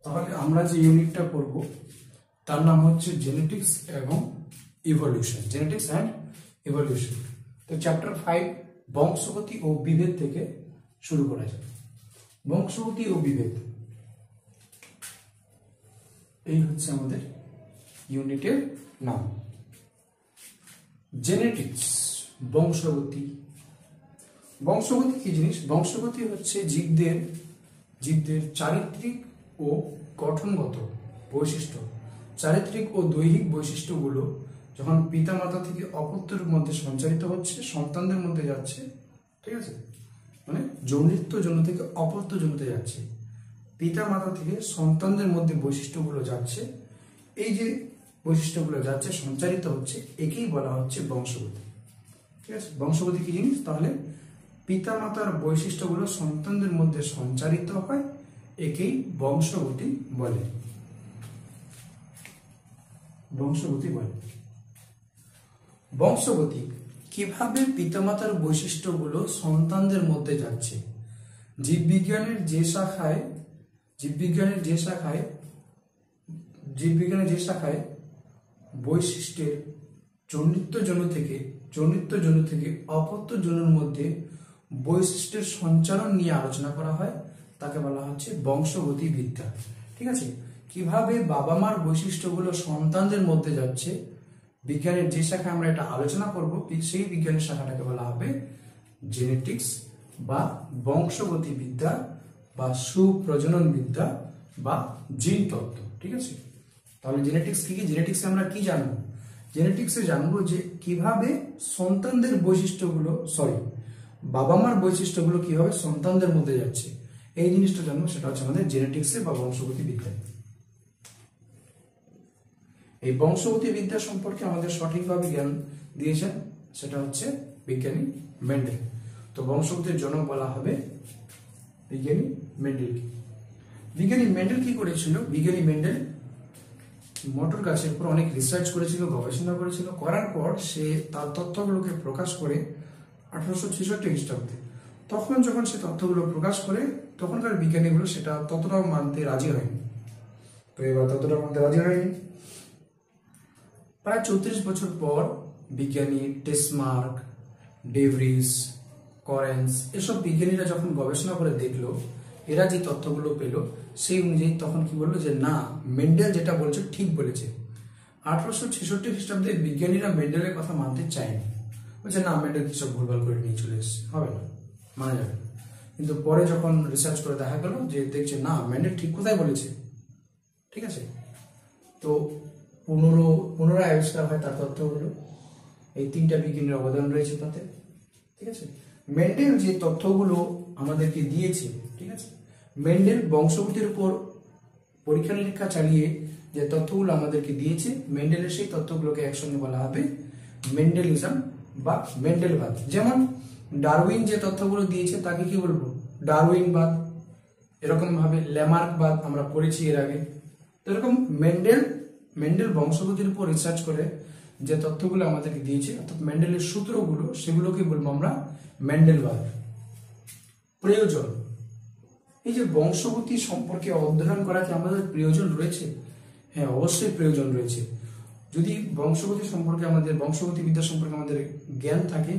তাহলে আমরা যে ইউনিটটা করব তার নাম হচ্ছে জেনেটিক্স এবং ইভলিউশন, জেনেটিক্স অ্যান্ড ইভলিউশন। তো চ্যাপ্টার 5 বংশগতি ও বিভেদ থেকে শুরু করা যাবে। বংশগতি ও বিভেদ এই হচ্ছে আমাদের ইউনিটের নাম। জেনেটিক্স, বংশগতি। বংশগতি কি জিনিস? বংশগতি হচ্ছে জীবদের চারিত্রিক ও গঠনগত বৈশিষ্ট্য, চারিত্রিক ও দৈহিক বৈশিষ্ট্যগুলো যখন পিতামাতা থেকে অপত্যের মধ্যে সঞ্চারিত হচ্ছে, সন্তানদের মধ্যে যাচ্ছে, ঠিক আছে, মানে যৌনিত্ব যৌন থেকে অপত্য যৌনতে যাচ্ছে, পিতামাতা থেকে সন্তানদের মধ্যে বৈশিষ্ট্যগুলো যাচ্ছে, এই যে বৈশিষ্ট্যগুলো যাচ্ছে সঞ্চারিত হচ্ছে, একেই বলা হচ্ছে বংশগতি। ঠিক আছে, বংশগতি কি জিনিস? তাহলে পিতামাতার বৈশিষ্ট্যগুলো সন্তানদের মধ্যে সঞ্চারিত হয়, একেই বংশগতি বলে। বংশগতি বলে। বংশগতি কিভাবে পিতামাতার বৈশিষ্ট্যগুলো সন্তানদের মধ্যে যাচ্ছে? জীববিজ্ঞানের যে শাখায় বৈশিষ্ট্যের যৌনিত্ব যৌন থেকে অপত্য যৌনের মধ্যে বৈশিষ্ট্যের সঞ্চারণ নিয়ে আলোচনা করা হয়, তাকে বলা হচ্ছে বংশগতি বিদ্যা। ঠিক আছে, কিভাবে বাবা মার বৈশিষ্ট্যগুলো সন্তানদের মধ্যে যাচ্ছে, বিজ্ঞানের যে শাখায় আমরা এটা আলোচনা করব, সেই বিজ্ঞানের শাখাটাকে বলা হবে জেনেটিক্স বা বংশগতি বিদ্যা বা সুপ্রজনন বিদ্যা বা জিন তত্ত্ব। ঠিক আছে, তাহলে জেনেটিক্স কি? জেনেটিক্সে আমরা কি জানবো? জেনেটিক্সে জানবো যে কিভাবে সন্তানদের বৈশিষ্ট্যগুলো, বাবা মার বৈশিষ্ট্যগুলো কিভাবে সন্তানদের মধ্যে যাচ্ছে, এই জিনিসটা জানবো। সেটা হচ্ছে আমাদের জেনেটিক্সে বা বংশগতি বিদ্যা। এই বংশগতি বিদ্যা সম্পর্কে আমাদের সঠিকভাবে জ্ঞান দিয়েছেন সেটা হচ্ছে বিজ্ঞানী মেন্ডেল। তো বংশগতির জনক বলা হবে বিজ্ঞানী মেন্ডেলকে। বিজ্ঞানী মেন্ডেল কি করেছিল? বিজ্ঞানী মেন্ডেল মটর গাছের উপর অনেক রিসার্চ করেছিল, গবেষণা করেছিল, করার পর সে তার তথ্যগুলোকে প্রকাশ করে 1866 খ্রিস্টাব্দে। তখন যখন সে তথ্যগুলো প্রকাশ করে, তখনকার বিজ্ঞানীগুলো সেটা ততটাও মানতে রাজি হয়নি। তো এবার ততটাও মানতে রাজি হয়নি। প্রায় 34 বছর পর বিজ্ঞানী টেসমার্ক, ডেভরিস, করেন্স এসব বিজ্ঞানীরা যখন গবেষণা করে দেখলো, এরা যে তথ্যগুলো পেল সেই অনুযায়ী তখন কি বললো যে না, মেন্ডেল যেটা বলছে ঠিক বলেছে। 1866 খ্রিস্টাব্দে বিজ্ঞানীরা মেন্ডেলের কথা মানতে চায়নি, বলছে না, মেন্ডেল সব ভুলভাল করে নিয়ে চলে এসছে, হবে না, মানা যাবে। কিন্তু পরে যখন রিসার্চ করে দেখা গেল যে দেখছে না, মেন্ডেল ঠিক কোথায় বলেছে। ঠিক আছে, তো পুনরায় আবিষ্কার হয় তার তথ্যগুলো। এই 3টা বিজ্ঞানীর অবদান রয়েছে তাতে। ঠিক আছে, মেন্ডেল যে তথ্যগুলো আমাদেরকে দিয়েছে, ঠিক আছে, মেন্ডেল বংশগতির উপর পরীক্ষা নিরীক্ষা চালিয়ে যে তথ্যগুলো আমাদেরকে দিয়েছে, মেন্ডেলের সেই তথ্যগুলোকে একসঙ্গে বলা হবে মেন্ডেলিজম বা মেন্ডেলবাদ। যেমন ডারউইন যে তথ্যগুলো দিয়েছে তাকে কি বলবো? ডারউইনবাদ। এরকম ভাবে ল্যামার্কবাদ আমরা পড়েছি এর আগে। তো এরকম মেন্ডেল বংশগতির উপর রিসার্চ করে যে তথ্যগুলো আমাদেরকে দিয়েছে, অর্থাৎ মেন্ডেলের সূত্রগুলো, সেগুলোকে বলবো আমরা মেন্ডেলবাদ। প্রয়োজন, এই যে বংশগতি সম্পর্কে অধ্যয়ন করা কি আমাদের প্রয়োজন রয়েছে? হ্যাঁ, অবশ্যই প্রয়োজন রয়েছে। যদি বংশগতি সম্পর্কে আমাদের, বংশগতি বিদ্যা সম্পর্কে আমাদের জ্ঞান থাকে,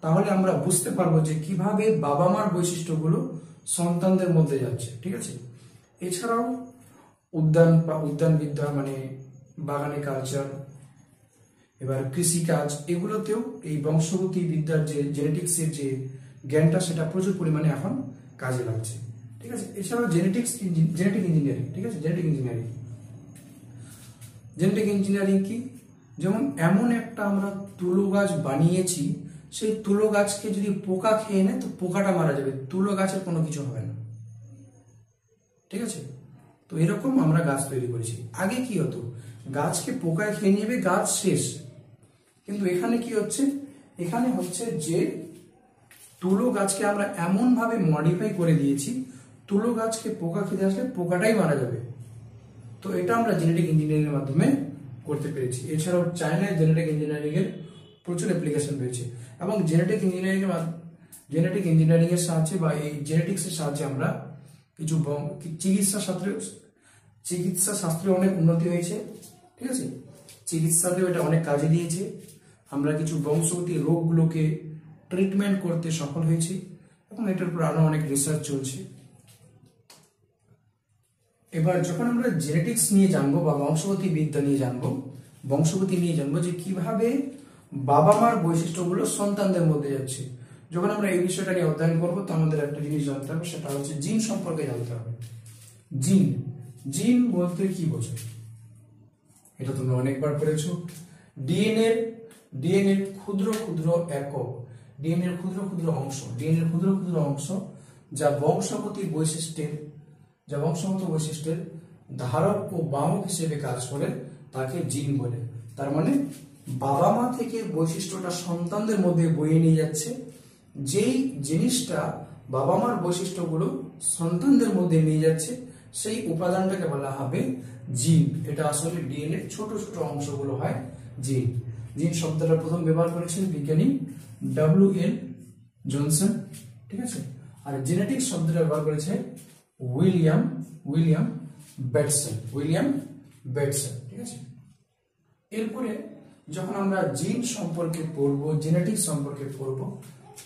তাহলে আমরা বুঝতে পারবো যে কিভাবে বাবা মার বৈশিষ্ট্যগুলো সন্তানদের মধ্যে যাচ্ছে। ঠিক আছে, এছাড়াও উদ্যান বিদ্যা মানে বাগানে কালচার, এবার কৃষিকাজ, এগুলোতেও এই বংশগতি বিদ্যার যে জেনেটিক্সের যে জ্ঞানটা, সেটা প্রচুর পরিমাণে এখন কাজে লাগছে। ঠিক আছে, এছাড়াও জেনেটিক ইঞ্জিনিয়ারিং। ঠিক আছে, জেনেটিক ইঞ্জিনিয়ারিং কি? যেমন এমন একটা আমরা তুলো গাছ বানিয়েছি, সেই তুলো গাছকে যদি পোকা খেয়ে নেয় তো পোকাটা মারা যাবে, তুলো গাছের কোনো কিছু হবে না। ঠিক আছে, তো এরকম আমরা গাছ তৈরি করেছি। আগে কি হতো? গাছকে পোকায় খেয়ে নেবে, গাছ শেষ। কিন্তু এখানে কি হচ্ছে? এখানে হচ্ছে যে তুলো গাছকে আমরা এমন ভাবে মডিফাই করে দিয়েছি, তুলো গাছকে পোকা খেতে আসলে পোকাটাই মারা যাবে। তো এটা আমরা জেনেটিক ইঞ্জিনিয়ারিং এর মাধ্যমে করতে পেরেছি। এছাড়াও চায়নায় জেনেটিক ইঞ্জিনিয়ারিং এর প্রচুর অ্যাপ্লিকেশন রয়েছে, এবং জেনেটিক ইঞ্জিনিয়ারিং এর সাহায্যে বা এই জেনেটিক্স এর সাহায্যে আমরা কিছু চিকিৎসার চিকিৎসা শাস্ত্রে অনেক উন্নতি হয়েছে, ঠিক আছে, চিকিৎসাতেও এটা অনেক কাজে দিয়েছে। আমরা কিছু বংশগত রোগগুলোকে ট্রিটমেন্ট করতে সফল হয়েছি এবং এটার উপর আরো অনেক রিসার্চ চলছে। এবার যখন আমরা জেনেটিক্স নিয়ে জানবো বা বংশগতি বিদ্যা নিয়ে জানবো, বংশগতি নিয়ে জানবো যে কিভাবে বাবা মার বৈশিষ্ট্যগুলো সন্তানদের মধ্যে যাচ্ছে, যখন আমরা এই বিষয়টা নিয়ে অধ্যয়ন করবো তো আমাদের একটা জিনিস জানতে হবে, সেটা হচ্ছে জিন সম্পর্কে জানতে হবে। জিন, জিন বলতে কি বোঝায়? এটা তোমরা অনেকবার পড়েছো। ডিএনএর ক্ষুদ্র ক্ষুদ্র একক, ডিএনএর ক্ষুদ্র ক্ষুদ্র অংশ, ডিএনএর ক্ষুদ্র ক্ষুদ্র অংশ যা বংশগত বৈশিষ্ট্যের ধারক ও বাহক হিসেবে কাজ করে তাকে জিন বলে। তার মানে বাবা মা থেকে বৈশিষ্ট্যটা সন্তানদের মধ্যে বয়ে নিয়ে যাচ্ছে, যেই জিনিসটা বাবা মার বৈশিষ্ট্যগুলো সন্তানদের মধ্যে নিয়ে যাচ্ছে সেই উপাদানটাকে বলা হবে জিন। এটা আসলে ডিএনএ ছোট ছোট অংশগুলো হয় জিন। জিন শব্দটা প্রথম ব্যবহার করেছেন বিজ্ঞানী WL জনসন, ঠিক আছে, আর জেনেটিক্স শব্দটা ব্যবহার করেছে উইলিয়াম বেটসন, ঠিক আছে। এরপরে যখন আমরা জিন সম্পর্কে পড়বো, জেনেটিক্স সম্পর্কে পড়বো,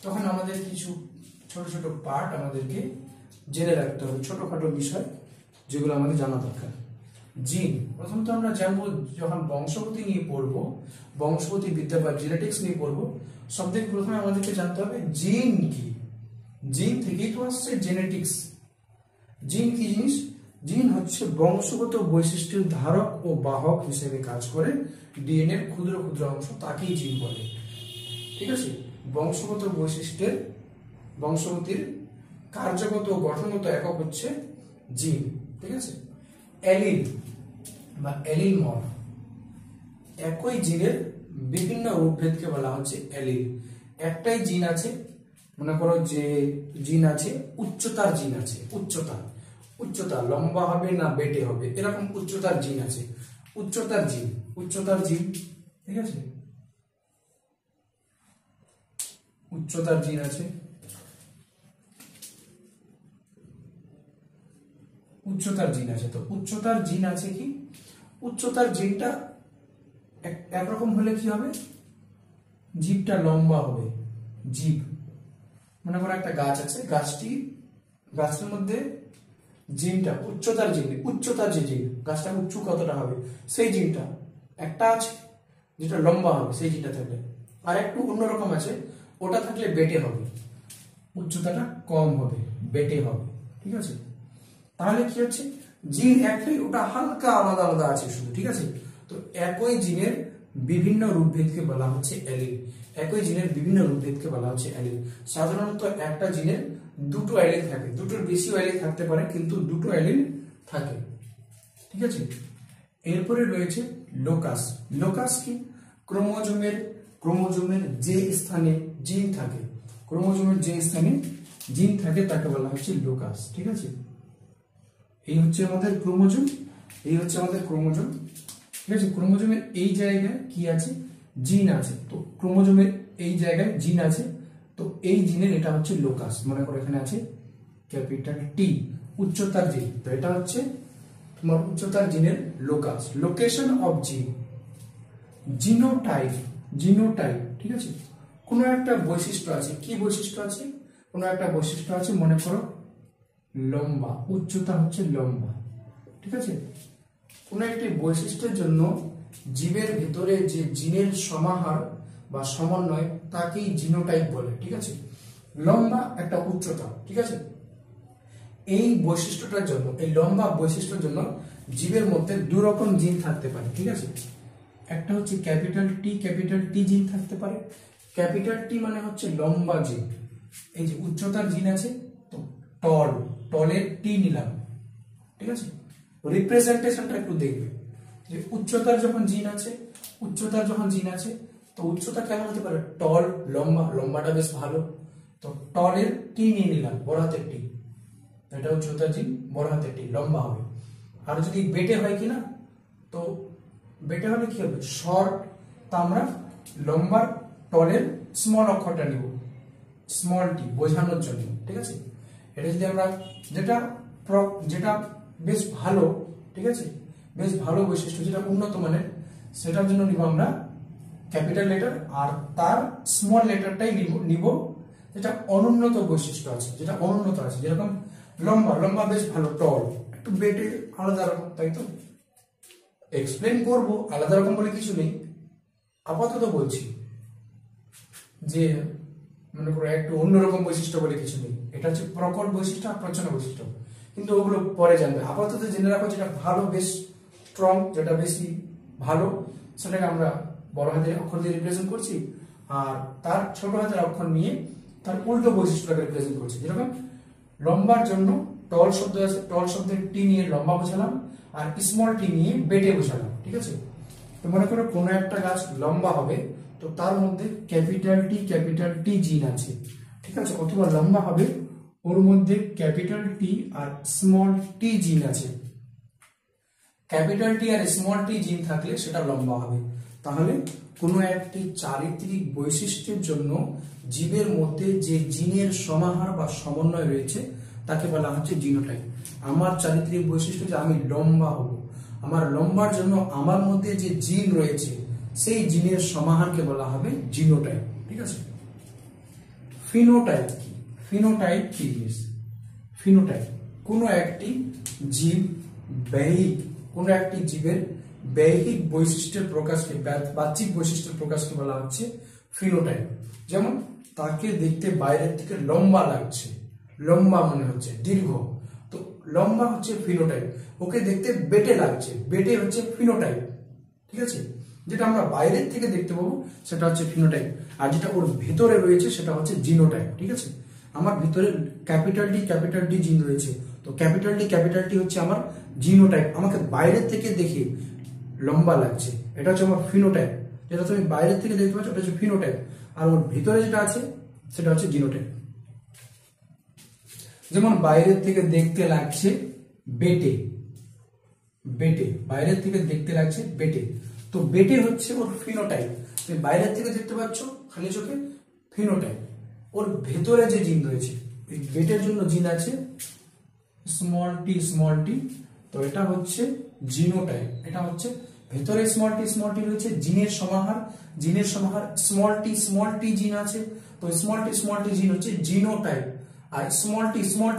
তখন আমাদের কিছু ছোট ছোট পার্ট আমাদেরকে জেনে রাখতে হবে, ছোটখাটো বিষয় যেগুলো আমাদের জানা দরকার। জিন প্রথমত আমরা জানবো, যখন বংশগতি নিয়ে পড়বো, বংশগতি বিদ্যা বা জেনেটিক্স নিয়ে পড়বো, সবথেকে প্রথমে আমাদেরকে জানতে হবে জিন কি। জিন থেকেই তো আসছে জেনেটিক্স। জিন কি জিনিস? জিন হচ্ছে বংশগত বৈশিষ্ট্যের ধারক ও বাহক হিসেবে কাজ করে ডিএনএর ক্ষুদ্র ক্ষুদ্র অংশ, তাকেই জিন বলে, ঠিক আছে। বংশগত বংশগতির কার্যগত ও গঠনগত একক হচ্ছে জিন, ঠিক আছে। অ্যালিল বা অ্যালিলমর্ফ, একই জিনের বিভিন্ন রূপভেদকে বলা হচ্ছে অ্যালিল। একটাই জিন আছে, মনে করো যে জিন আছে, উচ্চতার জিন আছে, উচ্চতা লম্বা হবে না বেটে হবে, এরকম উচ্চতার জিন আছে, উচ্চতার জিন, ঠিক আছে, উচ্চতার জিন আছে। তো উচ্চতার জিন আছে কি? উচ্চতার জিনটা একরকম হলে কি হবে? জীবটা লম্বা হবে। জীব, মনে করো একটা গাছ আছে, গাছের মধ্যে জিনটা উচ্চতার যে জিন, গাছটা উচ্চ কতটা হবে সেই জিনটা একটা আছে, যেটা লম্বা হবে সেই জিনটা থাকলে, আর একটু অন্যরকম আছে, ওটা থাকলে বেটে হবে, উচ্চতাটা কম হবে, বেটে হবে, ঠিক আছে। তাহলে কি হচ্ছে? জিন একটাই, ওটা হালকা আলাদা আলাদা আছে শুধু, ঠিক আছে। তো একই জিনের বিভিন্ন রূপভেদকে বলা হচ্ছে অ্যালিল। সাধারণত একটা জিনের দুটো অ্যালিল থাকে, দুটোর বেশি অ্যালিল থাকতে পারে, কিন্তু দুটো অ্যালিল থাকে, ঠিক আছে। এরপরে রয়েছে লোকাস কি? ক্রোমোজোমের যে স্থানে জিন থাকে, তাকে বলা হচ্ছে লোকাস, ঠিক আছে। এই হচ্ছে আমাদের ক্রোমোজোম, ঠিক আছে। ক্রোমোজোমের এই জায়গায় কি আছে? জিন আছে। তো ক্রোমোজোমের এই জায়গায় জিন আছে, তো এই জিনের এটা হচ্ছে লোকাস। মনে করো এখানে আছে ক্যাপিটাল টি, উচ্চতার জিন, তো এটা হচ্ছে তোমার উচ্চতার জিনের লোকাস। লোকেশন অফ জিন, জিনোটাইপ, ঠিক আছে। কোনো একটা বৈশিষ্ট্য আছে, কি বৈশিষ্ট্য আছে? কোনো একটা বৈশিষ্ট্য আছে, মনে করো লম্বা, উচ্চতা হচ্ছে লম্বা, ঠিক আছে। কোনো একটি বৈশিষ্ট্যের জন্য জীবের ভিতরে যে জিনের সমাহার বা সমন্বয়, তাকেই জিনোটাইপ বলে, ঠিক আছে। লম্বা একটা উচ্চতা, ঠিক আছে। এই বৈশিষ্ট্যটার জন্য, এই লম্বা বৈশিষ্ট্যের জন্য জীবের মধ্যে দু রকম জিন থাকতে পারে, ঠিক আছে। একটা হচ্ছে ক্যাপিটাল টি জিন থাকতে পারে। ক্যাপিটাল টি মানে হচ্ছে লম্বা জিন। এই যে উচ্চতার জিন আছে, তো টলের টি নিলাম, ঠিক আছে। রিপ্রেজেন্টেশনটা একটু দেখবে যে উচ্চতার যখন জিন আছে, তো উচ্চতা কেমন হতে পারে? টল, লম্বাটা বেশ ভালো, তো টলের টি নিয়ে নিলাম, বড় হাতের টি, এটা উচ্চতার জিন, বড় হাতের টি, লম্বা হবে। আর যদি বেটে হয় কিনা, তো বেটে হলে কি হবে? শর্ট, তা আমরা লম্বার টলের স্মল অক্ষরটা নিব, স্মল টি বোঝানোর জন্য, ঠিক আছে। এটা যদি আমরা যেটা বেশ ভালো, ঠিক ঠিক আছে, বেশ ভালো বৈশিষ্ট্য, যেটা উন্নত মানের, সেটার জন্য নিব আমরা ক্যাপিটাল লেটার, আর তার স্মল লেটারটাই নিব যেটা অনুন্নত বৈশিষ্ট্য আছে, যেটা অনুন্নত আছে। যেরকম লম্বা, লম্বা বেশ ভালো, টল, একটু বেটে আলাদা রকম, তাই তো? এক্সপ্লেন করব, আলাদা রকম বলে কিছু নেই, আপাতত বলছি যে মনে করো একটু অন্যরকম বৈশিষ্ট্য বলে কিছু নেই। এটা হচ্ছে প্রকট বৈশিষ্ট্য আর প্রচ্ছন্ন বৈশিষ্ট্য, কিন্তু ওগুলো পরে জানবে। আপাতত জেনে রাখো যেটা ভালো, বেশ স্ট্রং, যেটা বেশি ভালো, সেটাকে আমরা বড় হাতের অক্ষর দিয়ে রিপ্রেজেন্ট করছি, আর তার ছোট হাতের অক্ষর নিয়ে তার উল্টো বৈশিষ্ট্যটাকে রিপ্রেজেন্ট করছি। যেরকম লম্বার জন্য টল শব্দ আছে, টল শব্দের টি নিয়ে লম্বা বোঝালাম, আর স্মল টি নিয়ে বেটে বোঝালাম, ঠিক আছে? তো মনে করো কোনো একটা গাছ লম্বা হবে, তো তার মধ্যে ক্যাপিটাল টি জিন আছে, ঠিক আছে? অথবা লম্বা হবে, ওর মধ্যে ক্যাপিটাল টি আর স্মল টি জিন আছে। ক্যাপিটাল টি আর স্মল টি জিন থাকলে সেটা লম্বা হবে। তাহলে কোনো একটি চারিত্রিক বৈশিষ্ট্যের জন্য জীবের মধ্যে যে জিনের সমাহার বা সমন্বয় রয়েছে তাকে বলা হচ্ছে জিনোটাইপ। আমার চারিত্রিক বৈশিষ্ট্য যে আমি লম্বা হব, আমার লম্বার জন্য আমার মধ্যে যে জিন রয়েছে সেই জিনের সমাহারকে বলা হবে জিনোটাইপ, ঠিক আছে? ফিনোটাইপ কি? ফিনোটাইপ কি জিনিস? ফিনোটাইপ কোনো একটি জীব ব্যয়িক, কোনো একটি জীবের ব্যয়িক বৈশিষ্ট্যের প্রকাশকে, বাহ্যিক বৈশিষ্ট্যের প্রকাশকে বলা হচ্ছে ফিনোটাইপ। যেমন তাকে দেখতে বাইরের থেকে লম্বা লাগছে, লম্বা মনে হচ্ছে, দীর্ঘ, তো লম্বা হচ্ছে ফিনোটাইপ। ওকে দেখতে বেটে লাগছে, বেটে হচ্ছে ফিনোটাইপ, ঠিক আছে? যেটা আমরা বাইরের থেকে দেখতে পাবো সেটা হচ্ছে ফিনোটাইপ, আর যেটা ওর ভিতরে রয়েছে সেটা হচ্ছে জিনোটাইপ, ঠিক আছে? আমার ভিতরে ক্যাপিটাল ডি জিন রয়েছে, তো ক্যাপিটাল টি হচ্ছে আমার জিনোটাইপ। আমাকে বাইরের থেকে দেখে লম্বা লাগছে, এটা হচ্ছে আমার ফিনোটাইপ। যেটা তুমি বাইরের থেকে দেখতে পাচ্ছ ওটা হচ্ছে ফিনোটাইপ, আর ওর ভিতরে যেটা আছে সেটা হচ্ছে জিনোটাইপ। যেমন বাইরের থেকে দেখতে লাগছে বেটে, বেটে বাইরের থেকে দেখতে লাগছে বেটে, তো বেটে হচ্ছে ওর ফিনোটাইপ। তুমি বাইরের থেকে দেখতে পাচ্ছ খালি চোখে, ফিনোটাইপ। ওর ভেতরে যে জিন রয়েছে, এই বেটের জন্য জিন আছে স্মল টি, তো এটা হচ্ছে জিনোটাইপ। এটা হচ্ছে ভেতরে স্মল টি রয়েছে, জিনের সমাহার, স্মল টি জিন আছে, তো স্মল টি জিন হচ্ছে জিনোটাইপ। আর স্মল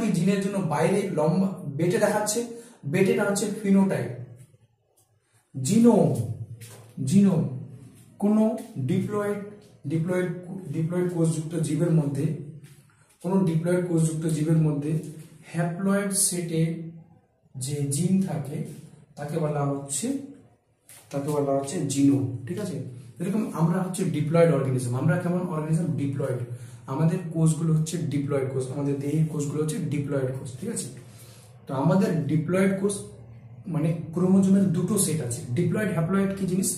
টি জিনের জন্য বাইরে লম্বা বেটে দেখাচ্ছে, বেটেটা হচ্ছে ফিনোটাইপ। জিনোম কোন ডিপ্লয়েড কোষযুক্ত জীবের মধ্যে, কোন ডিপ্লয়েড কোষযুক্ত জীবের মধ্যে হ্যাপ্লয়েড সেটে যে জিন থাকে তাকে বলা হচ্ছে জিনোম, ঠিক আছে? এরকম আমরা হচ্ছে ডিপ্লয়েড অর্গানিজম। আমরা কেমন অর্গানিজম? ডিপ্লয়েড। আমাদের কোষগুলো হচ্ছে ডিপ্লয়েড কোষ, আমাদের দেহের কোষগুলো হচ্ছে ডিপ্লয়েড কোষ, ঠিক আছে? তো আমাদের ডিপ্লয়েড কোষ মানে ক্রোমোজোমের দুটো সেট আছে। ডিপ্লয়েড হ্যাপ্লয়েড কি জিনিস?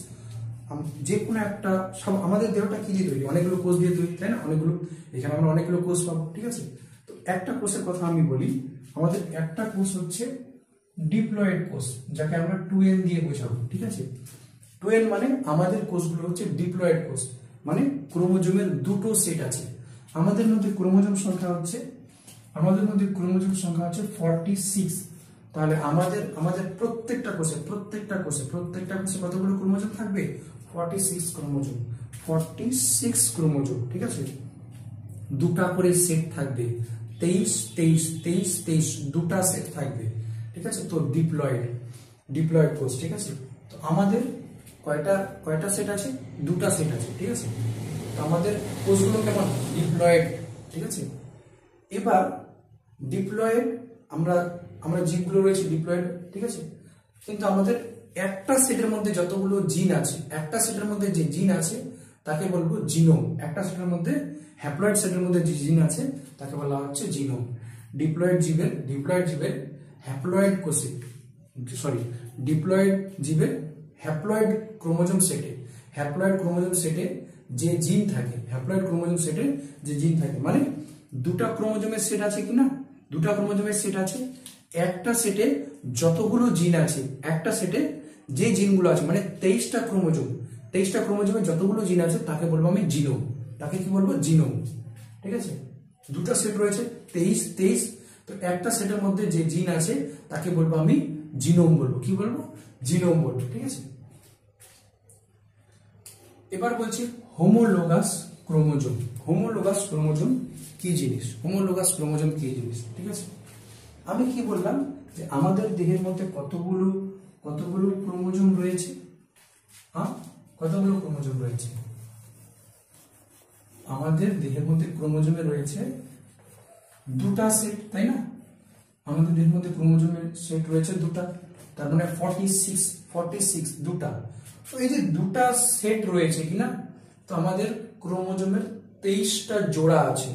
যে কোনো একটা, সব আমাদের দেহটা কি দিয়ে তৈরি? অনেকগুলো কোষ দিয়ে তৈরি, তাই না? অনেকগুলো, এখানে আমরা অনেকগুলো কোষ পাবো, ঠিক আছে? তো একটা কোষের কথা আমি বলি, আমাদের একটা কোষ হচ্ছে ডিপ্লয়েড কোষ, যাকে আমরা 2n দিয়ে বোঝাবো, ঠিক আছে? 2n মানে আমাদের কোষগুলো হচ্ছে ডিপ্লয়েড কোষ, মানে ক্রোমোজোমের দুটো সেট আছে। আমাদের মধ্যে ক্রোমোজোম সংখ্যা হচ্ছে 46। তাহলে আমাদের প্রত্যেকটা কোষে কতগুলো ক্রোমোজোম থাকবে? 46 ক্রোমোজোম, ঠিক আছে? দুটা করে সেট থাকবে, 23 দুটা সেট থাকবে, ঠিক আছে? তো ডিপ্লয়েড কোষ, ঠিক আছে? তো আমাদের কয়টা সেট আছে? দুটা সেট আছে, ঠিক আছে? তো আমাদের কোষগুলো কেমন? ডিপ্লয়েড, ঠিক আছে? এবার ডিপ্লয়েড, আমরা জীবগুলো রয়েছে ডিপ্লয়েড, ঠিক আছে? কিন্তু আমাদের একটা সেটের মধ্যে যতগুলো জিন আছে, একটা সেটের মধ্যে যে জিন আছে তাকে বলবো জিনোম। একটা সেটের মধ্যে, হ্যাপ্লয়েড সেটের মধ্যে যে জিন আছে তাকে বলা হচ্ছে জিনোম। ডিপ্লয়েড জীবের হ্যাপ্লয়েড কোষে, ডিপ্লয়েড জীবের হ্যাপ্লয়েড ক্রোমোজোম সেটে যে জিন থাকে, মানে দুটা ক্রোমোজোমের সেট আছে কিনা? দুটা ক্রোমোজোমের সেট আছে। একটা সেটে যতগুলো জিন আছে, একটা সেটে যে জিনগুলো আছে, মানে 23টা ক্রোমোজোমে যতগুলো জিন আছে তাকে বলবো আমি জিনোম। তাকে কি বলবো? জিনোম, ঠিক আছে? দুটো সেট রয়েছে 23। তো একটা সেটের মধ্যে যে জিন আছে তাকে বলবো আমি জিনোম বলবো। কি বলবো? জিনোম বলবো। ঠিক আছে, এবার বলছি হোমোলোগাস ক্রোমোজোম। হোমোলোগাস ক্রোমোজোম কি জিনিস? হোমোলোগাস ক্রোমোজোম কি জিনিস? ঠিক আছে, আমি কি বললাম যে আমাদের দেহের মধ্যে কতগুলো ক্রোমোজোম রয়েছে? হ্যাঁ, কতগুলো ক্রোমোজোম রয়েছে? আমাদের দেহের মধ্যে ক্রোমোজোমে রয়েছে দুটা সেট, তাই না? আমাদের দেহের মধ্যে ক্রোমোজোমের সেট রয়েছে দুটা, তার মানে 46 দুটা। তো এই যে দুটা সেট রয়েছে কিনা, তো আমাদের ক্রোমোজোমের 23টা জোড়া আছে,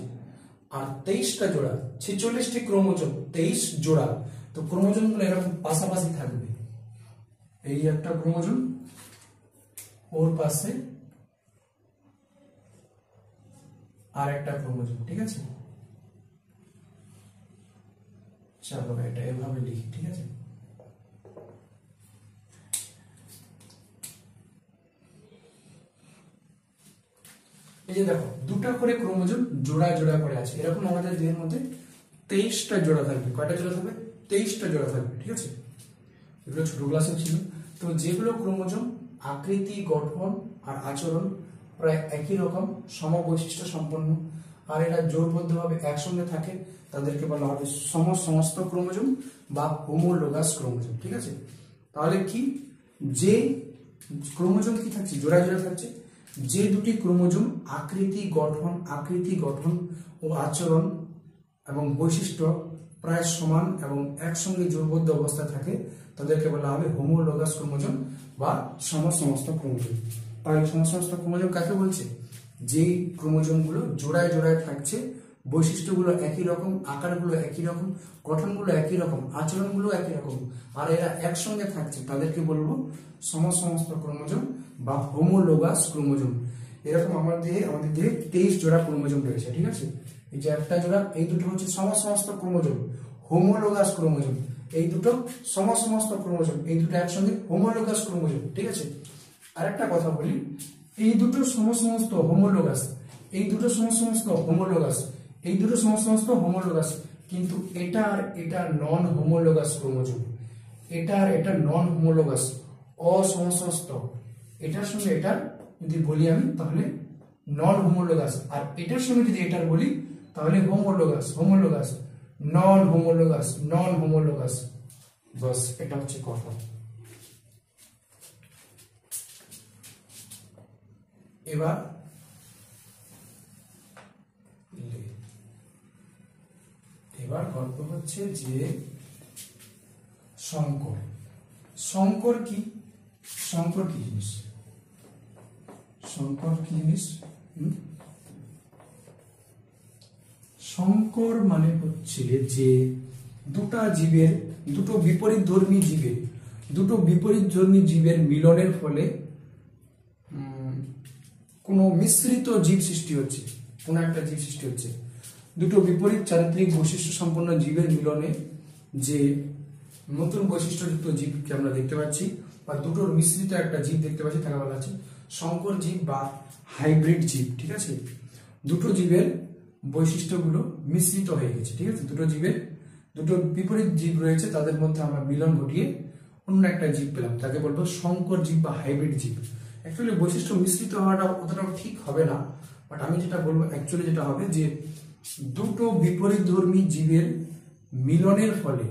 আর 23টা জোড়া 46টি ক্রোমোজোম, 23 জোড়া। তো ক্রোমোজোমগুলো এরকম পাশাপাশি থাকবে। এই একটা ক্রোমোজোম, ওর পাশে আর একটা ক্রোমোজোম। ঠিক আছে, চলো এটা এভাবে লিখি। ঠিক আছে, এই যে দেখো দুটা করে ক্রোমোজোম জোড়া জোড়া করে আছে, এরকম আমাদের দেহের মধ্যে 23টা জোড়া থাকবে। কয়টা জোড়া থাকবে? 23টা জোড়া থাকবে। ঠিক আছে, এগুলো ছোট ক্লাসে ছিল। তো যেগুলো ক্রোমোজোম আকৃতি, গঠন আর আচরণ প্রায় একই রকম, সমবৈশিষ্ট্য সম্পন্ন, আর এরা জোড়বদ্ধভাবে একসঙ্গে থাকে, তাদেরকে বলা হবে সমস্ত ক্রোমোজোম বা হোমোলোগাস ক্রোমোজোম। ঠিক আছে, তাহলে কি, যে ক্রোমোজোম কি থাকছে? জোড়া জোড়া থাকছে। যে দুটি ক্রোমোজোম আকৃতি, গঠন ও আচরণ এবং বৈশিষ্ট্য প্রায় সমান এবং একসঙ্গে জোড়বদ্ধ অবস্থায় থাকে, তাদেরকে বলা হবে হোমোলোগাস ক্রোমোজোম বা সমস্ত ক্রোমোজোম। তাহলে সমস্ত ক্রোমোজোম কাকে বলছে? যেই ক্রোমোজোমগুলো জোড়ায় জোড়ায় থাকছে, বৈশিষ্ট্যগুলো একই রকম, আকারগুলো একই রকম, গঠনগুলো একই রকম, আচরণগুলো একই রকম, আর এরা একসঙ্গে থাকছে, তাদেরকে বলবো সমস্ত ক্রোমোজোম বা হোমোলোগাস ক্রোমোজোম। এরকম আমাদের দেহে 23 জোড়া ক্রোমোজোম রয়েছে। ঠিক আছে, এই যে একটা জোড়া, এই দুটো হচ্ছে সমস্ত ক্রোমোজোম, হোমোলোগাস ক্রোমোজোম। এই দুটো সমস্ত ক্রোমোজোম, এই দুটো একসঙ্গে হোমোলোগাস ক্রোমোজোম। ঠিক আছে, আরেকটা কথা বলি, এই দুটো সমস্ত হোমোলোগাস, এই দুটো সমস্ত হোমোলোগাস, এই দুটো সমস্ত হোমোলোগাস, কিন্তু এটা আর এটা নন হোমোলোগাস ক্রোমোজোম। এটা আর এটা নন হোমোলোগাস, অসমস্ত। এটার সঙ্গে এটা যদি বলি আমি, তাহলে নন হোমোলোগাস, আর এটার সঙ্গে যদি এটার বলি, তাহলে হোমোলোগাস, নন হোমোলোগাস। বাস, এটা হচ্ছে কথা। এবার গল্প হচ্ছে যে শঙ্কর কি জিনিস? শঙ্কর মানে হচ্ছে যে দুটো বিপরীতধর্মী জীবের মিলনের ফলে কোনো মিশ্রিত জীব সৃষ্টি হচ্ছে, কোনো একটা জীব সৃষ্টি হচ্ছে। দুটো বিপরীত চারিত্রিক বৈশিষ্ট্য সম্পন্ন জীবের মিলনে যে নতুন বৈশিষ্ট্যযুক্ত জীবকে আমরা দেখতে পাচ্ছি, বা দুটোর মিশ্রিত একটা জীব দেখতে পাচ্ছি, তাকে বলা হচ্ছে শঙ্কর জীব বা হাইব্রিড জীব। ঠিক আছে, দুটো জীবের বৈশিষ্ট্যগুলো মিশ্রিত হয়ে গেছে। ঠিক আছে, দুটো বিপরীত জীব রয়েছে, তাদের মধ্যে আমরা মিলন ঘটিয়ে অন্য একটা জীব পেলাম, তাকে বলবো শঙ্কর জীব বা হাইব্রিড জীব। অ্যাকচুয়ালি বৈশিষ্ট্য মিশ্রিত হওয়াটা অতটাও ঠিক হবে না, বাট আমি যেটা বলবো অ্যাকচুয়ালি যেটা হবে যে দুটো বিপরীতধর্মী জীবের মিলনের ফলে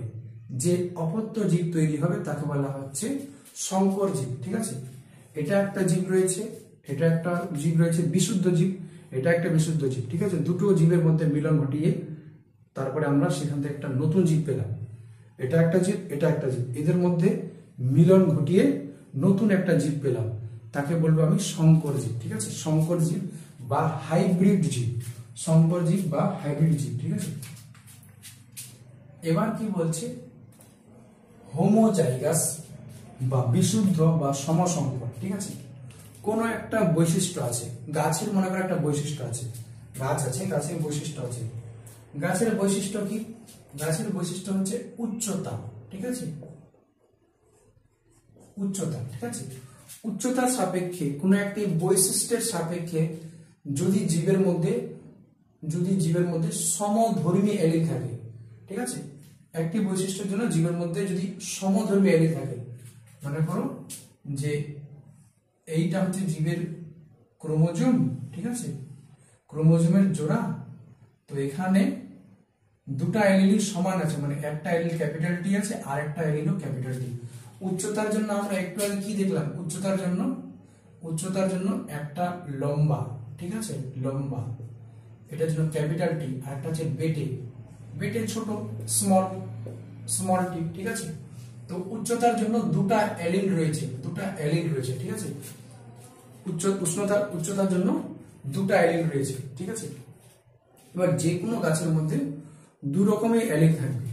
যে অপত্য জীব তৈরি হবে, তাকে বলা হচ্ছে শঙ্কর জীব। ঠিক আছে, এটা একটা জীব রয়েছে, এটা একটা জীব রয়েছে বিশুদ্ধ জীব, এটা একটা বিশুদ্ধ জীব। ঠিক আছে, দুটো জীবের মধ্যে মিলন ঘটিয়ে তারপরে আমরা সেখান থেকে একটা নতুন জীব পেলাম। এটা একটা জীব, এটা একটা জীব, এদের মধ্যে মিলন ঘটিয়ে নতুন একটা জীব পেলাম, তাকে বলবো আমি শঙ্কর জীব। ঠিক আছে, শঙ্কর জীব বা হাইব্রিড জীব, ঠিক আছে। এবার কি বলছে? হোমোজাইগাস বা বিশুদ্ধ বা সমসংকর। ঠিক আছে, কোন একটা বৈশিষ্ট্য আছে গাছের, মনে করো একটা বৈশিষ্ট্য আছে, গাছের বৈশিষ্ট্য আছে। গাছের বৈশিষ্ট্য কি? গাছের বৈশিষ্ট্য হচ্ছে উচ্চতা। ঠিক আছে, উচ্চতার সাপেক্ষে কোন একটি বৈশিষ্ট্যের সাপেক্ষে যদি জীবের মধ্যে সমধর্মী এলিল থাকে, ঠিক আছে, একটি বৈশিষ্ট্যের জন্য জীবের মধ্যে যদি সমধর্মী এলিল থাকে, মনে করো যে এইটা হচ্ছে জীবের ক্রোমোজোম, ঠিক আছে, ক্রোমোজোমের জোড়া। তো এখানে দুটা এলিল সমান আছে, মানে একটা এলিল ক্যাপিটাল টি আছে আর একটা এলিলও ক্যাপিটাল টি। উচ্চতার জন্য আমরা একটু আগে কি দেখলাম, উচ্চতার জন্য একটা লম্বা, ঠিক আছে, লম্বা, এটার জন্য ক্যাপিটাল টি, আর একটা হচ্ছে বেটে ছোট, স্মল টি, ঠিক আছে। তো উচ্চতার জন্য দুটা এলিল রয়েছে, ঠিক আছে, উচ্চতার জন্য দুটা এলিল রয়েছে, ঠিক আছে। এবার যে কোনো গাছের মধ্যে দু রকমের এলিল থাকবে,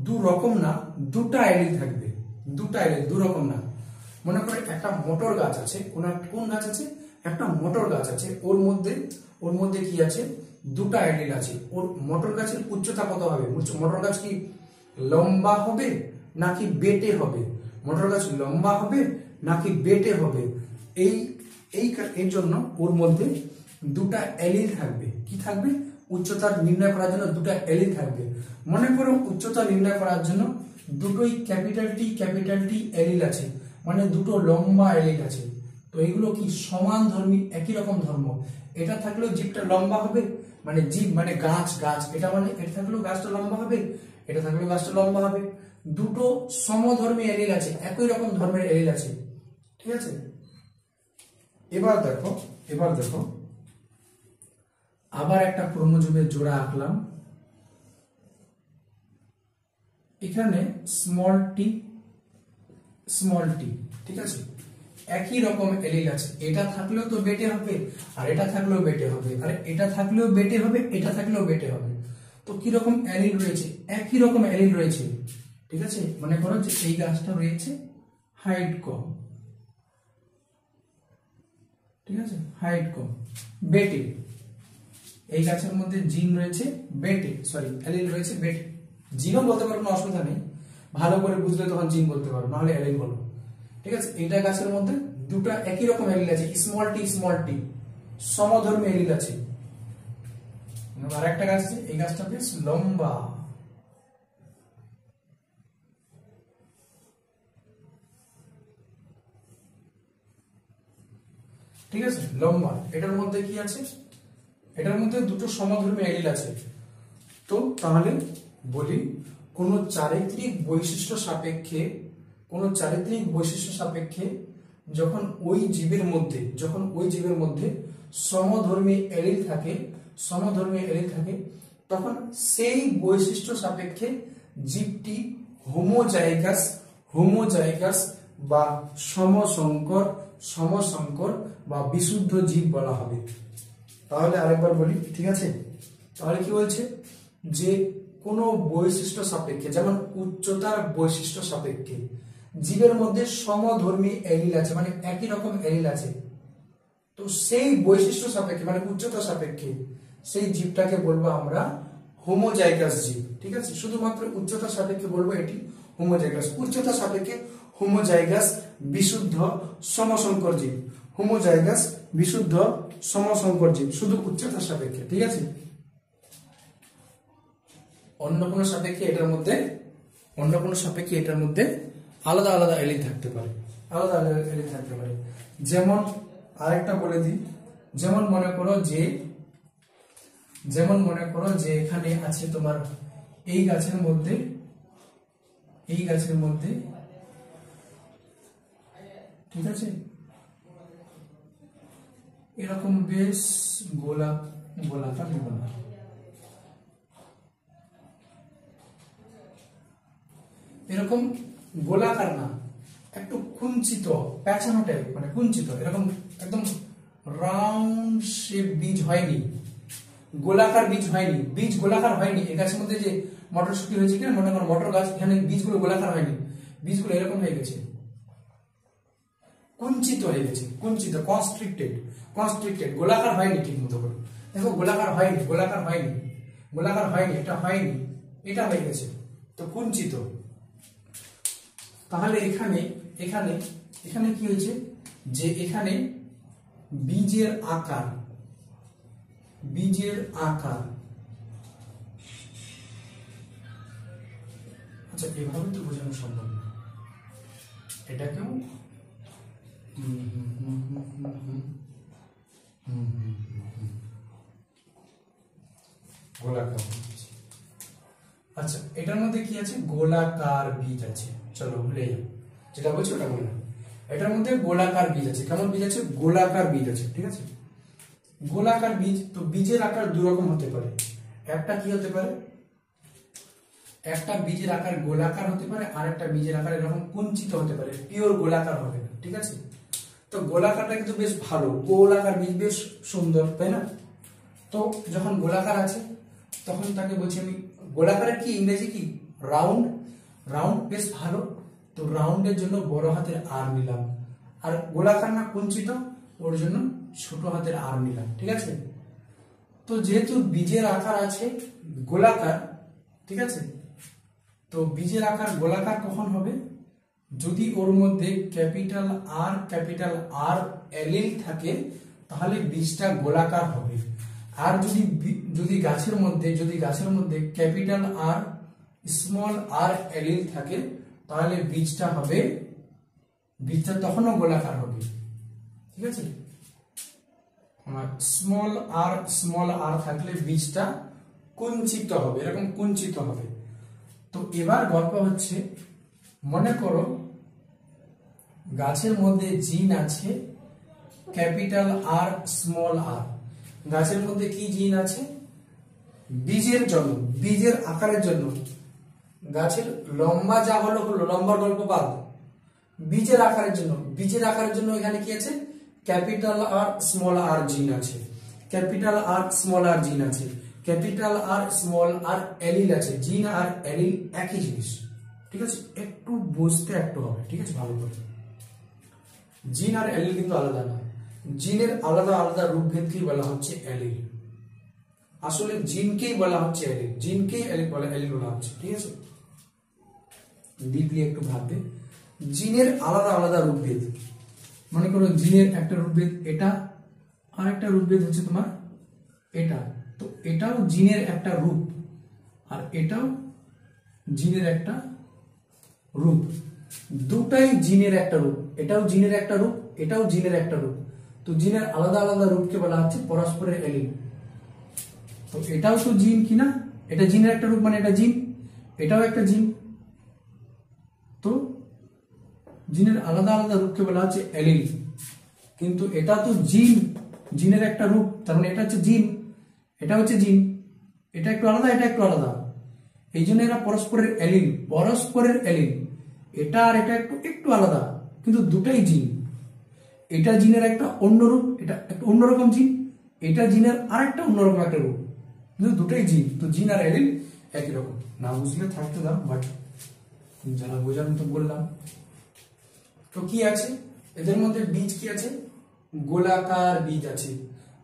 দু রকম না, দুটা এলিল থাকবে, দু রকম না। মনে করে একটা মটর গাছ আছে, কোন গাছ আছে, একটা মটর গাছ আছে, ওর মধ্যে কি আছে, দুটা এলিল আছে। ওর মটর গাছের উচ্চতা কত হবে, মটর গাছ কি লম্বা হবে নাকি বেটে হবে, মটর গাছ লম্বা হবে নাকি বেটে হবে, এর জন্য ওর মধ্যে দুটা এলিল থাকবে। কি থাকবে, উচ্চতা নির্ণয় করার জন্য দুটা এলিল থাকবে। মনে করো উচ্চতা নির্ণয় করার জন্য দুটোই ক্যাপিটাল টি এলিল আছে, মানে দুটো লম্বা এলিল আছে। তো এগুলো কি সমান ধর্মী, একই রকম ধর্ম। এটা থাকলেও জীবটা লম্বা হবে, মানে জীব মানে গাছ, এটা মানে এটা থাকলেও গাছটা লম্বা হবে, এটা থাকলেও গাছটা লম্বা হবে। দুটো সমধর্মী এলিল আছে, একই রকম ধর্মের এলিল আছে, ঠিক আছে। এবার দেখো আবার একটা ক্রোমোজোমের জোড়া আঁকলাম। এখানে স্মল টি, ঠিক আছে, একই রকম এলিল আছে। এটা থাকলেও তো বেটে হবে, আর এটা থাকলেও বেটে হবে, আর এটা থাকলেও বেটে হবে, এটা থাকলেও বেটে হবে। তো কি রকম এলিল রয়েছে, একই রকম এলিল রয়েছে, ঠিক আছে। মনে করো যে এই গাছটা রয়েছে হাইট কম, ঠিক আছে, হাইট কম, বেটে। এই গাছের মধ্যে জিন রয়েছে বেটে, এলিল রয়েছে বেটে। জিনও বলতে পারো, কোনো অসুবিধা নেই, ভালো করে বুঝলে তখন জিন বলতে পারো, নাহলে এলিল বলো, ঠিক আছে। এটা গাছের মধ্যে দুটা একই রকম এলিল আছে, স্মল টি, সমধর্মী এলিল আছে। আর একটা গাছ আছে, এই গাছটা বেশ লম্বা, ঠিক আছে, লম্বা। এটার মধ্যে কি আছে, এটার মধ্যে দুটো সমধর্মী এলিল আছে। তো তাহলে বলি কোন চারিত্রিক বৈশিষ্ট্য সাপেক্ষে যখন ওই জীবের মধ্যে সমধর্মী এলিল থাকে, তখন সেই বৈশিষ্ট্য সাপেক্ষে জীবটি হোমোজাইগাস বা সমসংকর বা বিশুদ্ধ জীব বলা হবে। তাহলে আরেকবার বলি, ঠিক আছে। তাহলে কি বলছে, যে কোনো বৈশিষ্ট্য সাপেক্ষে, যেমন উচ্চতার বৈশিষ্ট্য সাপেক্ষে জীবের মধ্যে সমধর্মী এলিল আছে, মানে একই রকম এলিল আছে। তো সেই বৈশিষ্ট্য সাপেক্ষে, মানে উচ্চতা সাপেক্ষে, সেই জীবটাকে বলবো আমরা হোমোজাইগাস জীব, ঠিক আছে। শুধুমাত্র উচ্চতা সাপেক্ষে বলবো এটি হোমোজাইগাস। উচ্চতা সাপেক্ষে হোমোজাইগাস বিশুদ্ধ সমসংকর জীব, হোমোজাইগাস বিশুদ্ধ সমসংকর জীব, শুধু উচ্চতা সাপেক্ষে, ঠিক আছে। অন্য কোনো সাপেক্ষে এটার মধ্যে আলাদা আলাদা এলিল থাকতে পারে, যেমন আরেকটা বলে দিই, যেমন মনে করো যে এখানে আছে তোমার এই গাছের মধ্যে ঠিক আছে, এরকম বেশ গোলাকার দিব না, এরকম গোলাকার না, একটু কুঞ্চিত, প্যাঁচানো টাইপ, মানে কুঞ্চিত, এরকম একদম রাউন্ড শেপ বীজ হয়নি, গোলাকার বীজ হয়নি, বীজ গোলাকার হয়নি। এই গাছের মধ্যে যে মটরশুঁটি হয়েছে কিনা, মনে করো মটর গাছ, এখানে বীজগুলো গোলাকার হয়নি, বীজগুলো এরকম হয়ে গেছে, কুঞ্চিত হয়ে গেছে, কনস্ট্রিক্টেড, গোলাকার হয়নি ঠিক মতো করে। দেখো গোলাকার হয়নি, এটা হয়নি, এটা হয়ে গেছে, তো কুঞ্চিত। তাহলে এখানে কি হয়েছে, যে এখানে বীজের আকার আচ্ছা, এভাবে তো বোঝানো সম্ভব না, এটাকেও গোলাকার বীজ। আচ্ছা, এটার মধ্যে কি আছে? গোলাকার বীজ আছে। চলো ভুলে যাও, যেটা বলছি ওটা বললাম। এটার মধ্যে গোলাকার বীজ আছে। কেমন বীজ আছে? গোলাকার বীজ আছে, ঠিক আছে। গোলাকার বীজ, তো বীজের আকার দুই রকম হতে পারে। একটা কি হতে পারে? একটা বীজের আকার গোলাকার হতে পারে, আর একটা বীজের আকার এরকম কুঞ্চিত হতে পারে, পিওর গোলাকার হবে না, ঠিক আছে। তো গোলাকারটা কিন্তু বেশ ভালো, গোলাকার বীজ বেশ সুন্দর, তাই না? তো যখন গোলাকার আছে তখন তাকে বলছি আমি, গোলাকারের কি ইংরেজি কি? রাউন্ড। রাউন্ড বেশ ভালো, তো রাউন্ডের জন্য বড় হাতের আর নিলাম। আর গোলাকার না কুঞ্চিত, ওর জন্য ছোট হাতের আর নিলাম, ঠিক আছে। তো যেহেতু বীজের আকার আছে গোলাকার, ঠিক আছে, তো বীজের আকার গোলাকার কখন হবে? যদি ওর মধ্যে ক্যাপিটাল আর এলিল থাকে, তাহলে বীজটা গোলাকার হবে। আর যদি গাছের মধ্যে ক্যাপিটাল আর স্মল আর এলিল থাকে, তাহলে বীজটা তখনও গোলাকার হবে, ঠিক আছে। স্মল আর থাকলে বীজটা কুঞ্চিত হবে, এরকম কুঞ্চিত হবে। তো এবার গল্প হচ্ছে, মনে করো গাছের মধ্যে জিন আছে ক্যাপিটাল আর স্মল আর। গাছের মধ্যে কি জিন আছে? বীজের জন্য, বীজের আকারের জন্য। গাছের লম্বা যা হলো লম্বার গল্প বাদ, বীজের আকারের জন্য এখানে কি আছে? ক্যাপিটাল আর স্মল আর জিন আছে। ক্যাপিটাল আর স্মল আর জিন আছে, ক্যাপিটাল আর স্মল আর এলিল আছে। জিন আর এলিল একই জিনিস, ঠিক আছে। একটু বুঝতে একটু হবে, ঠিক আছে, ভালো করে। জিন আর এলিল কিন্তু আলাদা না, জিনের আলাদা আলাদা রূপভেদকেই বলা হচ্ছে এলিল। আসলে জিনকেই বলা হচ্ছে এলিল, জিনকেই এলিল বলা হচ্ছে, ঠিক আছে। ডিপলি একটু ভাববে, জিনের আলাদা আলাদা রূপভেদ। মনে করো জিনের একটা রূপভেদ এটা, আর একটা রূপভেদ হচ্ছে তোমার এটা। তো এটাও জিনের একটা রূপ, আর এটাও জিনের একটা রূপ। দুটাই জিনের একটা রূপ, এটাও জিনের একটা রূপ, এটাও জিনের একটা রূপ। তো জিনের আলাদা আলাদা রূপকে বলা হচ্ছে পরস্পরের এলিল। তো এটাও তো জিন কিনা, এটা জিনের একটা রূপ মানে এটা জিন, এটাও একটা জিন। তো জিনের আলাদা আলাদা রূপকে বলা হচ্ছে এলিল। কিন্তু এটা তো জিনের একটা রূপ, তার মানে এটা হচ্ছে জিন, এটা হচ্ছে জিন। এটা একটু আলাদা, এটা একটু আলাদা, এই জন্য এরা পরস্পরের এলিল। এটা আর এটা একটু একটু আলাদা, কিন্তু দুটাই জিন। এটা জিনের একটা অন্য রূপ, এটা একটা অন্যরকম জিন, এটা জিনের আর একটা অন্যরকম একটা রূপ, কিন্তু দুটাই জিন। তো জিন আর এলিল একই রকম। না বুঝলে থাকতে দাও, বাট যারা বোঝার মতো বললাম। তো কি আছে এদের মধ্যে? বীজ কি আছে? গোলাকার বীজ আছে।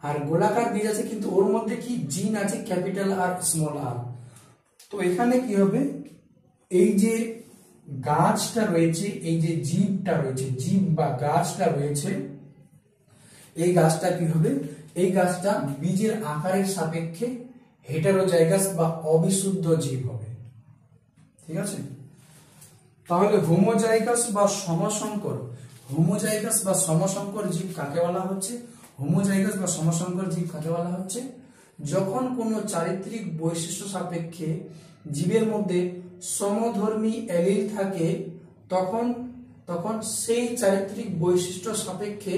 আর গোলাকার বীজ আছে, কিন্তু ওর মধ্যে কি জিন আছে ক্যাপিটাল আর স্মল আর। তো এখানে কি হবে? এই যে গাছটা রয়েছে, এই যে জীবটা রয়েছে, জীব বা গাছটা রয়েছে, এই গাছটা কি হবে? এই গাছটা বীজের আকারের সাপেক্ষে হেটারোজাইগাস বা অবিশুদ্ধ জীব হবে, ঠিক আছে। তাহলে হোমোজাইগাস বা সমসংকর জীব কাকে বলা হচ্ছে? হোমোজাইগাস বা সমসংকর জীব কাকে বলা হচ্ছে? যখন কোনো চারিত্রিক বৈশিষ্ট্য সাপেক্ষে জীবের মধ্যে সমধর্মী এলিল থাকে, তখন সেই চারিত্রিক বৈশিষ্ট্য সাপেক্ষে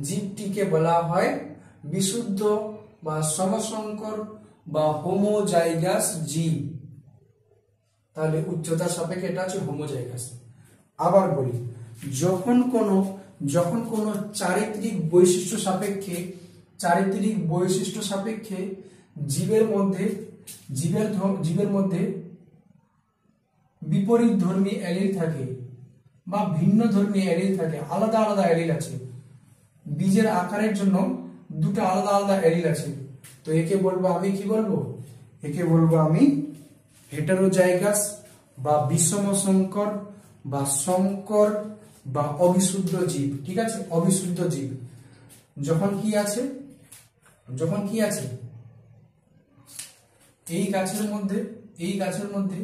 জীবটিকে বলা হয় বিশুদ্ধ বা সমসংকর বা হোমোজাইগাস জীব। তাহলে উচ্চতার সাপেক্ষে এটা হচ্ছে হোমোজাইগাস। আবার বলি, যখন কোনো চারিত্রিক বৈশিষ্ট্য সাপেক্ষে জীবের মধ্যে বিপরীত ধর্মী এলিল থাকে বা ভিন্ন ধর্মী এলিল থাকে, আলাদা আলাদা এলিল আছে, বীজের আকারের জন্য দুটো আলাদা আলাদা এলিল আছে, তো একে বলবো আমি কি বলবো? একে বলবো আমি হেটারোজাইগাস বা বিষম সংকর বা সংকর বা অবিশুদ্ধ জীব, ঠিক আছে। অবিশুদ্ধ জীব যখন কি আছে এই গাছের মধ্যে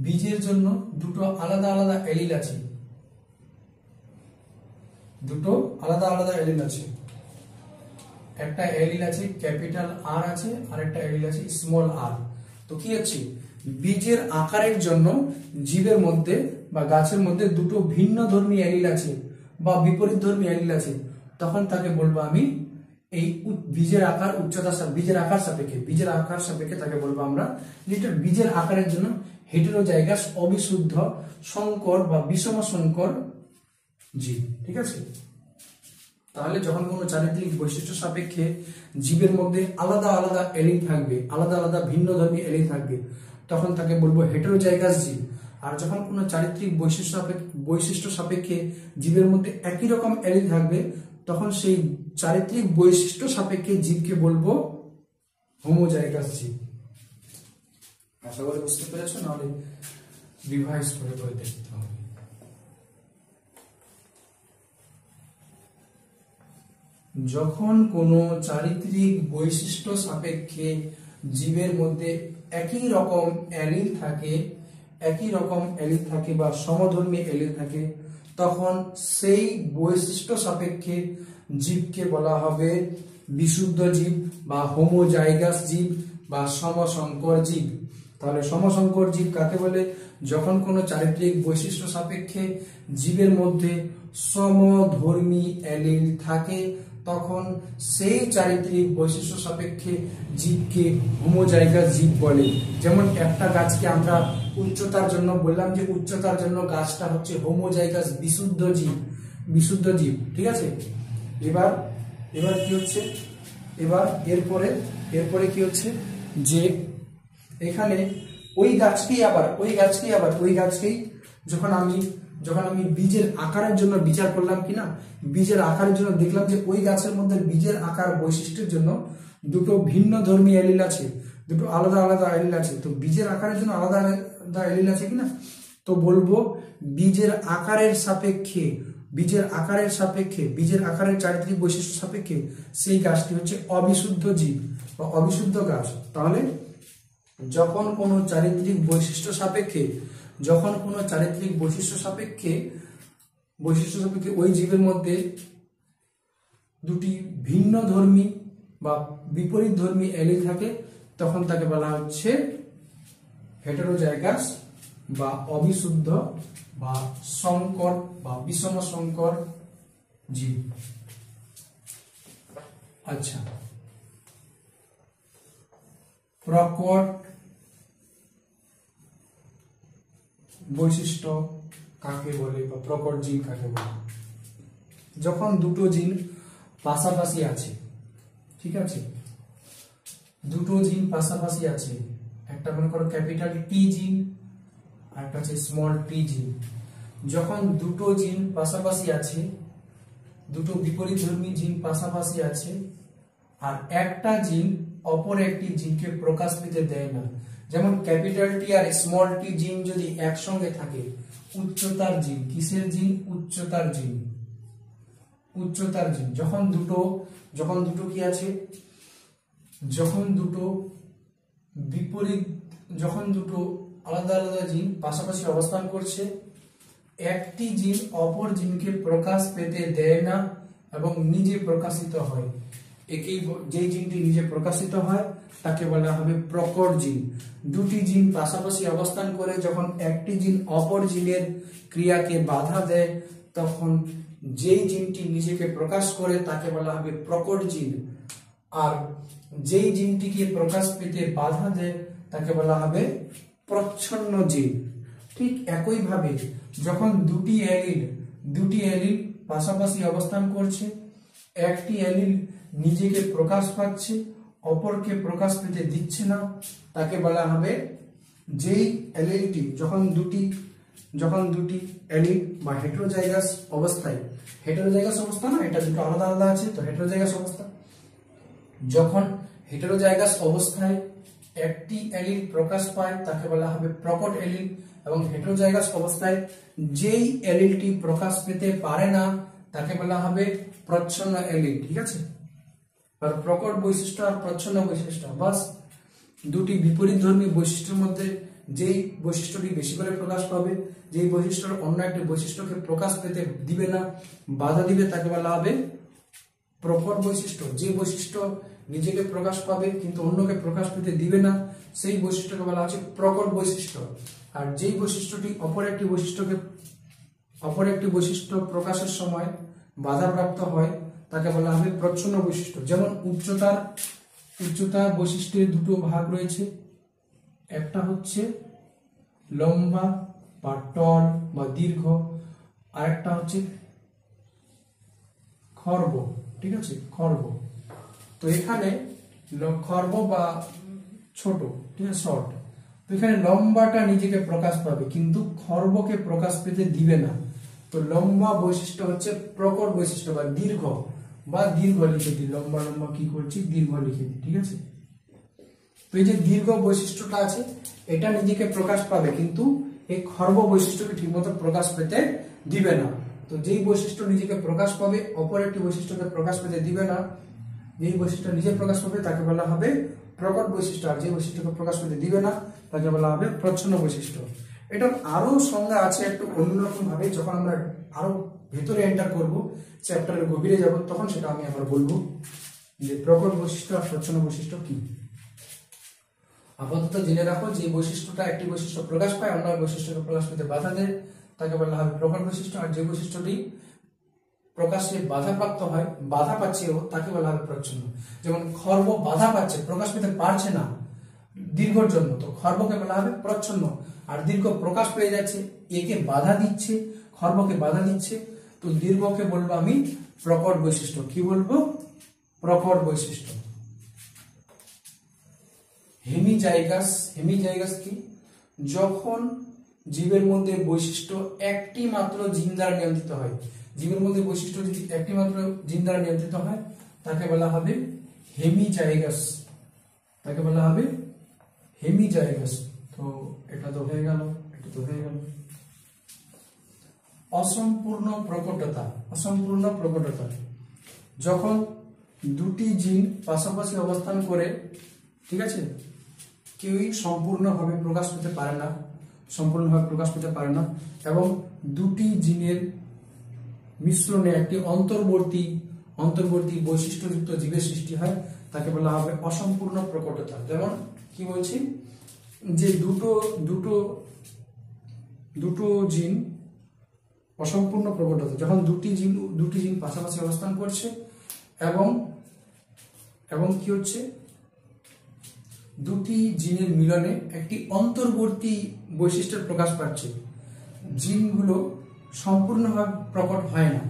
বীজের জন্য দুটো আলাদা আলাদা এলিল আছে, দুটো আলাদা আলাদা এলিল আছে। একটা এলিল আছে ক্যাপিটাল আর আছে, আর একটা এলিল আছে স্মল আর। তো কি হচ্ছে, বীজের আকারের জন্য জীবের মধ্যে বা গাছের মধ্যে দুটো ভিন্ন ধর্মী এলিল আছে বা বিপরীত ধর্মী এলিল আছে, তখন তাকে বলবো আমি এই বীজের আকার উচ্চতা বীজের আকার সাপেক্ষে তাকে বলবো আমরা বীজের আকারের জন্য হেটেরোজাইগাস অবিশুদ্ধ সংকর বা বিষম সংকর জীব। ঠিক আছে, তাহলে যখন কোনো চারিত্রিক বৈশিষ্ট্য সাপেক্ষে জীবের মধ্যে আলাদা আলাদা এলিল থাকবে, আলাদা আলাদা ভিন্ন ধর্মী এলিল থাকবে, তখন তাকে বলবো হেটেরোজাইগাস জীব। আর যখন কোনো চারিত্রিক বৈশিষ্ট্য সাপেক্ষে জীবের মধ্যে একই রকম এলিল থাকবে, তখন সেই চারিত্রিক বৈশিষ্ট্য সাপেক্ষে জীবকে বলবো হোমোজাইগাস জীব। আশা করি বুঝতে পেরেছো, নাহলে রিভাইজ করে করে দেখতে হবে। যখন কোনো চারিত্রিক বৈশিষ্ট্য সাপেক্ষে জীবের মধ্যে একই রকম এলিল থাকে বা সমধর্মী এলিল থাকে, তখন সেই বৈশিষ্ট্য সাপেক্ষে জীবকে বলা হবে বিশুদ্ধ জীব বা হোমোজাইগাস জীব বা সমসংকর জীব। তাহলে সমসংকর জীব কাকে বলে? যখন কোনো চারিত্রিক বৈশিষ্ট্য সাপেক্ষে জীবের মধ্যে সমধর্মী এলিল থাকে, তখন সেই চারিত্রিক বৈশিষ্ট্য সাপেক্ষে জীবকে হোমোজাইগাস জীব বলে। যেমন একটা গাছকে আমরা উচ্চতার জন্য বললাম যে উচ্চতার জন্য গাছটা হচ্ছে হোমোজাইগাস বিশুদ্ধ জীব। ঠিক আছে, এবার কি হচ্ছে, এবার এরপরে কি হচ্ছে যে এখানে ওই গাছকেই যখন আমি বীজের আকারের জন্য বিচার করলাম কিনা, বীজের আকারের জন্য দেখলাম যে ওই গাছের মধ্যে বীজের আকার বৈশিষ্ট্যের জন্য দুটো ভিন্ন ধর্মী এলিল আছে, দুটো আলাদা আলাদা এলিল আছে। তো বীজের আকারের জন্য আলাদা আলাদা এলিল আছে কিনা, তো বলবো বীজের আকারের চারিত্রিক বৈশিষ্ট্য সাপেক্ষে সেই গাছটি হচ্ছে অবিশুদ্ধ জীব বা অবিশুদ্ধ গাছ। তাহলে যখন কোনো চারিত্রিক বৈশিষ্ট্য সাপেক্ষে ওই জীবের মধ্যে দুটি ভিন্ন ধর্মী বা বিপরীত ধর্মী এলিল থাকে, তখন তাকে বলা হচ্ছে হেটেরোজাইগাস বা অবিশুদ্ধ বা সংকর বা বিষম সংকর জীব। আচ্ছা, প্রকট বৈশিষ্ট্য কাকে বলে বা প্রকট জিন কাকে বলে? যখন দুটো জিন পাশাপাশি আছে, ঠিক আছে, দুটো জিন পাশাপাশি আছে, একটা মনে করো ক্যাপিটাল টি জিন আর একটা হচ্ছে স্মল টি জিন। যখন দুটো জিন পাশাপাশি আছে, দুটো বিপরীতধর্মী জিন পাশাপাশি আছে, আর একটা জিন অপর একটি জিনকে প্রকাশ পেতে দেয় না, যেমন ক্যাপিটাল টি আর স্মল টি জিন যদি একসঙ্গে থাকে, উচ্চতার জিন, কিসের জিন? উচ্চতার জিন। যখন দুটো কি আছে, যখন দুটো আলাদা আলাদা জিন পাশাপাশি অবস্থান করছে, একটি জিন অপর জিনকে প্রকাশ পেতে দেয় না এবং নিজে প্রকাশিত হয়, যেই জিনটি নিজে প্রকাশিত হয় তাকে বলা হবে প্রকট জিন। দুটি জিন পাশাপাশি অবস্থান করে যখন একটি জিন অপর জিনের ক্রিয়াকে বাধা দেয়, তখন যেই জিনটি নিজেকে প্রকাশ করে তাকে বলা হবে প্রকট জিন, আর যেই জিনটিকে প্রকাশ পেতে বাধা দেয় তাকে বলা হবে প্রচ্ছন্ন জিন। ঠিক একইভাবে যখন দুটি এলিল পাশাপাশি অবস্থান করছে, একটি এলিল নিজেকে প্রকাশ পাচ্ছে, অপরকে প্রকাশ পেতে দিচ্ছে না, তাকে বলা হবে যেই এলিলটি যখন দুটি এলিল বা হেটেরোজাইগাস অবস্থা না, এটা দুটো আলাদা আলাদা আছে, তো হেটেরোজাইগাস অবস্থা, যখন হেটেরোজাইগাস অবস্থায় একটি এলিল প্রকাশ পায় তাকে বলা হবে প্রকট এলিল, এবং হেটেরোজাইগাস অবস্থায় যেই এলিলটি প্রকাশ পেতে পারে না তাকে বলা হবে প্রচ্ছন্ন এলিল। ঠিক আছে, আর প্রকট বৈশিষ্ট্য আর প্রচ্ছন্ন বৈশিষ্ট্য বাস দুটি বিপরীতধর্মী বৈশিষ্ট্যের মধ্যে যেই বৈশিষ্ট্যটি বেশি করে প্রকাশ পাবে, যেই বৈশিষ্ট্যের অন্য একটি বৈশিষ্ট্যকে প্রকাশ পেতে দিবে না, বাধা দিবে, তাকে বলা হবে প্রকট বৈশিষ্ট্য। যে বৈশিষ্ট্য নিজেকে প্রকাশ পাবে কিন্তু অন্যকে প্রকাশ পেতে দিবে না, সেই বৈশিষ্ট্যকে বলা হচ্ছে প্রকট বৈশিষ্ট্য। আর যেই বৈশিষ্ট্যটি অপর একটি বৈশিষ্ট্য প্রকাশের সময় বাধাপ্রাপ্ত হয় তাকে বলা হবে প্রচ্ছন্ন বৈশিষ্ট্য। যেমন উচ্চতা বৈশিষ্ট্যের দুটো ভাগ রয়েছে, একটা হচ্ছে লম্বা বা টল বা দীর্ঘ, আর একটা হচ্ছে খর্ব। ঠিক আছে, খর্ব। তো এখানে খর্ব বা ছোট, ঠিক আছে, শর্ট। তো এখানে লম্বাটা নিজেকে প্রকাশ পাবে কিন্তু খর্বকে প্রকাশ পেতে দিবে না। তো লম্বা বৈশিষ্ট্য হচ্ছে প্রকট বৈশিষ্ট্য বা দীর্ঘ লিখে দিই, লম্বা কি করছি, দীর্ঘ লিখে দিই। ঠিক আছে, তো এই যে দীর্ঘ বৈশিষ্ট্যটা আছে এটা নিজেকে প্রকাশ পাবে কিন্তু এই খর্ব বৈশিষ্ট্যকে ঠিকমতো প্রকাশ পেতে দিবে না। তো যেই বৈশিষ্ট্য নিজেকে প্রকাশ পাবে অপর একটি বৈশিষ্ট্যকে প্রকাশ পেতে দিবে না, যেই বৈশিষ্ট্য নিজে প্রকাশ পাবে তাকে বলা হবে প্রকট বৈশিষ্ট্য, আর যে বৈশিষ্ট্যকে প্রকাশ পেতে দিবে না তাকে বলা হবে প্রচ্ছন্ন বৈশিষ্ট্য। এটার আরো সংজ্ঞা আছে একটু অন্যরকম ভাবে, যখন আমরা আরো ভেতরে এন্টার করব, চ্যাপ্টারের গভীরে যাব, তখন সেটা আমি আবার বলবো যে প্রকট বৈশিষ্ট্য আর প্রচ্ছন্ন বৈশিষ্ট্য কি। আপাতত জেনে রাখো যে বৈশিষ্ট্যটা একটি বৈশিষ্ট্য প্রকাশ পায় অন্য বৈশিষ্ট্যকে প্রকাশ পেতে বাধা দেয় তাকে বলা হবে প্রকট বৈশিষ্ট্য, আর যে বৈশিষ্ট্যটি প্রকাশে বাধাপ্রাপ্ত হয়, বাধা পাচ্ছে ও, তাকে বলা হবে প্রচ্ছন্ন। যেমন খর্ব বাধা পাচ্ছে, প্রকাশ পেতে পারছে না দীর্ঘর জন্য, তো খর্বকে বলা হবে প্রচ্ছন্ন। আর দীর্ঘ প্রকাশ পেয়ে যাচ্ছে, একে বাধা দিচ্ছে, খর্বকে বাধা দিচ্ছে, তো দীর্ঘকে বলবো আমি প্রকট বৈশিষ্ট্য। কি বলবো? প্রকট বৈশিষ্ট্য। হেমিজাইগাস কি? যখন জীবের মধ্যে বৈশিষ্ট্য একটি মাত্র জিন দ্বারা নিয়ন্ত্রিত হয়, জীবের মধ্যে বৈশিষ্ট্য যদি একটি মাত্র জিন দ্বারা নিয়ন্ত্রিত হয় তাকে বলা হবে হেমিজাইগাস, তাকে বলা হবে হেমিজাইগাস। তো এটা তো হয়ে গেল, এটা তো হয়ে গেল। অসম্পূর্ণ প্রকটতা, যখন দুটি জিন পাশাপাশি অবস্থান করে, ঠিক আছে, কেউই সম্পূর্ণভাবে প্রকাশ পেতে পারে না, এবং দুটি জিনের মিশ্রণে একটি অন্তর্বর্তী বৈশিষ্ট্যযুক্ত জীবের সৃষ্টি হয় তাকে বলা হবে অসম্পূর্ণ প্রকটতা। যেমন কি বলছি, যে দুটো জিন অসম্পূর্ণ প্রকটতা, যখন দুটি জিন পাশাপাশি অবস্থান করছে এবং কি হচ্ছে, দুটি জিনের মিলনে একটি অন্তর্বর্তী বৈশিষ্ট্যের প্রকাশ পাচ্ছে। জিনগুলো সম্পূর্ণভাবে প্রকট হয় না,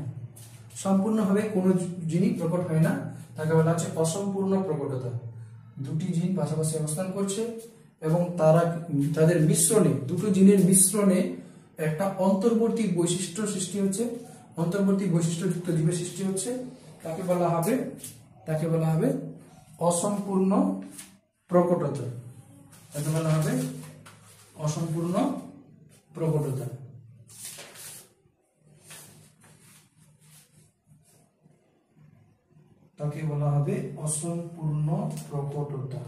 সম্পূর্ণভাবে কোনো জিনই প্রকট হয় না, তাকে বলা হচ্ছে অসম্পূর্ণ প্রকটতা। দুটি জিন পাশাপাশি অবস্থান করছে এবং তাদের মিশ্রণে, দুটো জিনের মিশ্রণে একটা অন্তর্বর্তী বৈশিষ্ট্যযুক্ত জীবের সৃষ্টি হচ্ছে, তাকে বলা হবে অসম্পূর্ণ প্রকটতা, তাকে বলা হবে অসম্পূর্ণ প্রকটতা। তাকে বলা হবে অসম্পূর্ণ প্রকটতা।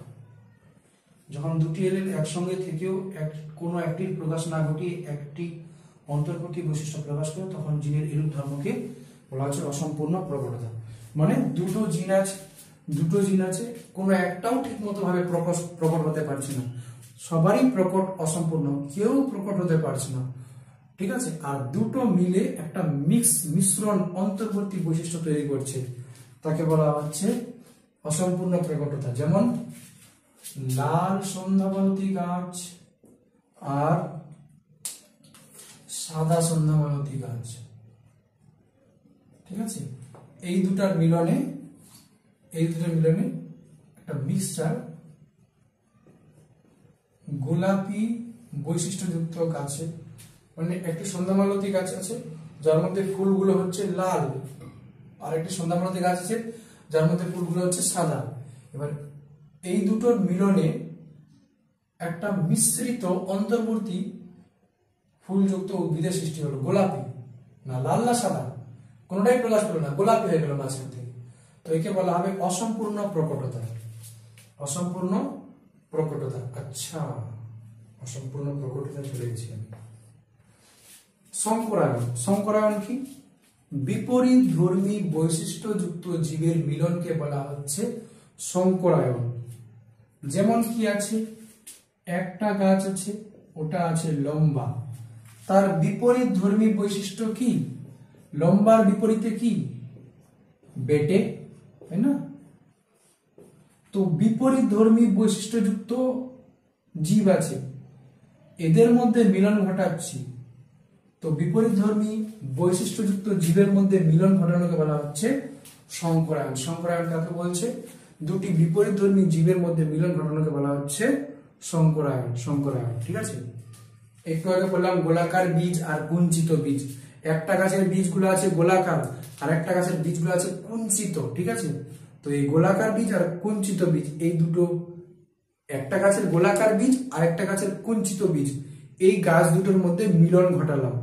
যখন দুটি এলিল একসঙ্গে থেকেও কোনো একটির প্রকাশ না ঘটিয়ে একটি অন্তর্বর্তী বৈশিষ্ট্য প্রকাশ করে তখন জিনের এরূপ ধর্মকে বলা হচ্ছে অসম্পূর্ণ প্রকটতা। মানে দুটো জিন আছে, কোনো একটাও ঠিক মতো ভাবে প্রকট হতে পারছে না, সবারই প্রকট অসম্পূর্ণ, কেউ প্রকট হতে পারছে না, ঠিক আছে। আর দুটো মিলে একটা মিশ্রণ অন্তর্বর্তী বৈশিষ্ট্য তৈরি করছে, তাকে বলা হচ্ছে অসম্পূর্ণ প্রকটতা। যেমন লাল সন্ধ্যামালতী গাছ আর সাদা সন্ধ্যামালতী গাছ, ঠিক আছে, এই দুটার মিলনে একটা মিক্সচার গোলাপি বৈশিষ্ট্যযুক্ত গাছে, মানে একটি সন্ধ্যামালতী গাছ আছে যার মধ্যে ফুলগুলো হচ্ছে লাল, আর একটি সন্ধ্যামালতী গাছ আছে যার মধ্যে ফুলগুলো হচ্ছে সাদা। এবার এই দুটোর মিলনে একটা মিশ্রিত অন্তর্বর্তী ফুলযুক্ত উদ্ভিদের সৃষ্টি হলো, গোলাপি, না লাল না সাদা, কোনোটাই প্রকাশ পেল না, গোলাপি হয়ে গেল মাঝখান থেকে। তো একে বলা হবে অসম্পূর্ণ প্রকটতা, অসম্পূর্ণ প্রকটতা। আচ্ছা, অসম্পূর্ণ প্রকটিতে চলে গেছি আমি। সংকরায়ন, সংকরায়ন কি? বিপরীত ধর্মী বৈশিষ্ট্যযুক্ত জীবের মিলনকে বলা হচ্ছে সংকরায়ন। যেমন কি আছে, একটা গাছ আছে, ওটা আছে লম্বা, তার বিপরীত ধর্মী বৈশিষ্ট্য কি? লম্বার বিপরীতে কি? বেটে, তাই না? তো বিপরীত ধর্মী বৈশিষ্ট্যযুক্ত জীব আছে, এদের মধ্যে মিলন ঘটাচ্ছি। তো বিপরীত ধর্মী বৈশিষ্ট্যযুক্ত জীবের মধ্যে মিলন ঘটানোকে বলা হচ্ছে সংকরায়ন। সংকরায়ন কাকে বলছে? দুটি বিপরীত ধর্মী জীবের মধ্যে মিলন ঘটানোকে বলা হচ্ছে সংকরায়ন। সংকরায়ন, ঠিক আছে। একটু আগে বললাম গোলাকার বীজ আর কুঞ্চিত বীজ। একটা গাছের বীজগুলো আছে গোলাকার, আর একটা গাছের বীজগুলো আছে কুঞ্চিত, ঠিক আছে। তো এই গোলাকার বীজ আর কুঞ্চিত বীজ, এই দুটো, একটা গাছের গোলাকার বীজ আর একটা গাছের কুঞ্চিত বীজ, এই গাছ দুটোর মধ্যে মিলন ঘটালাম,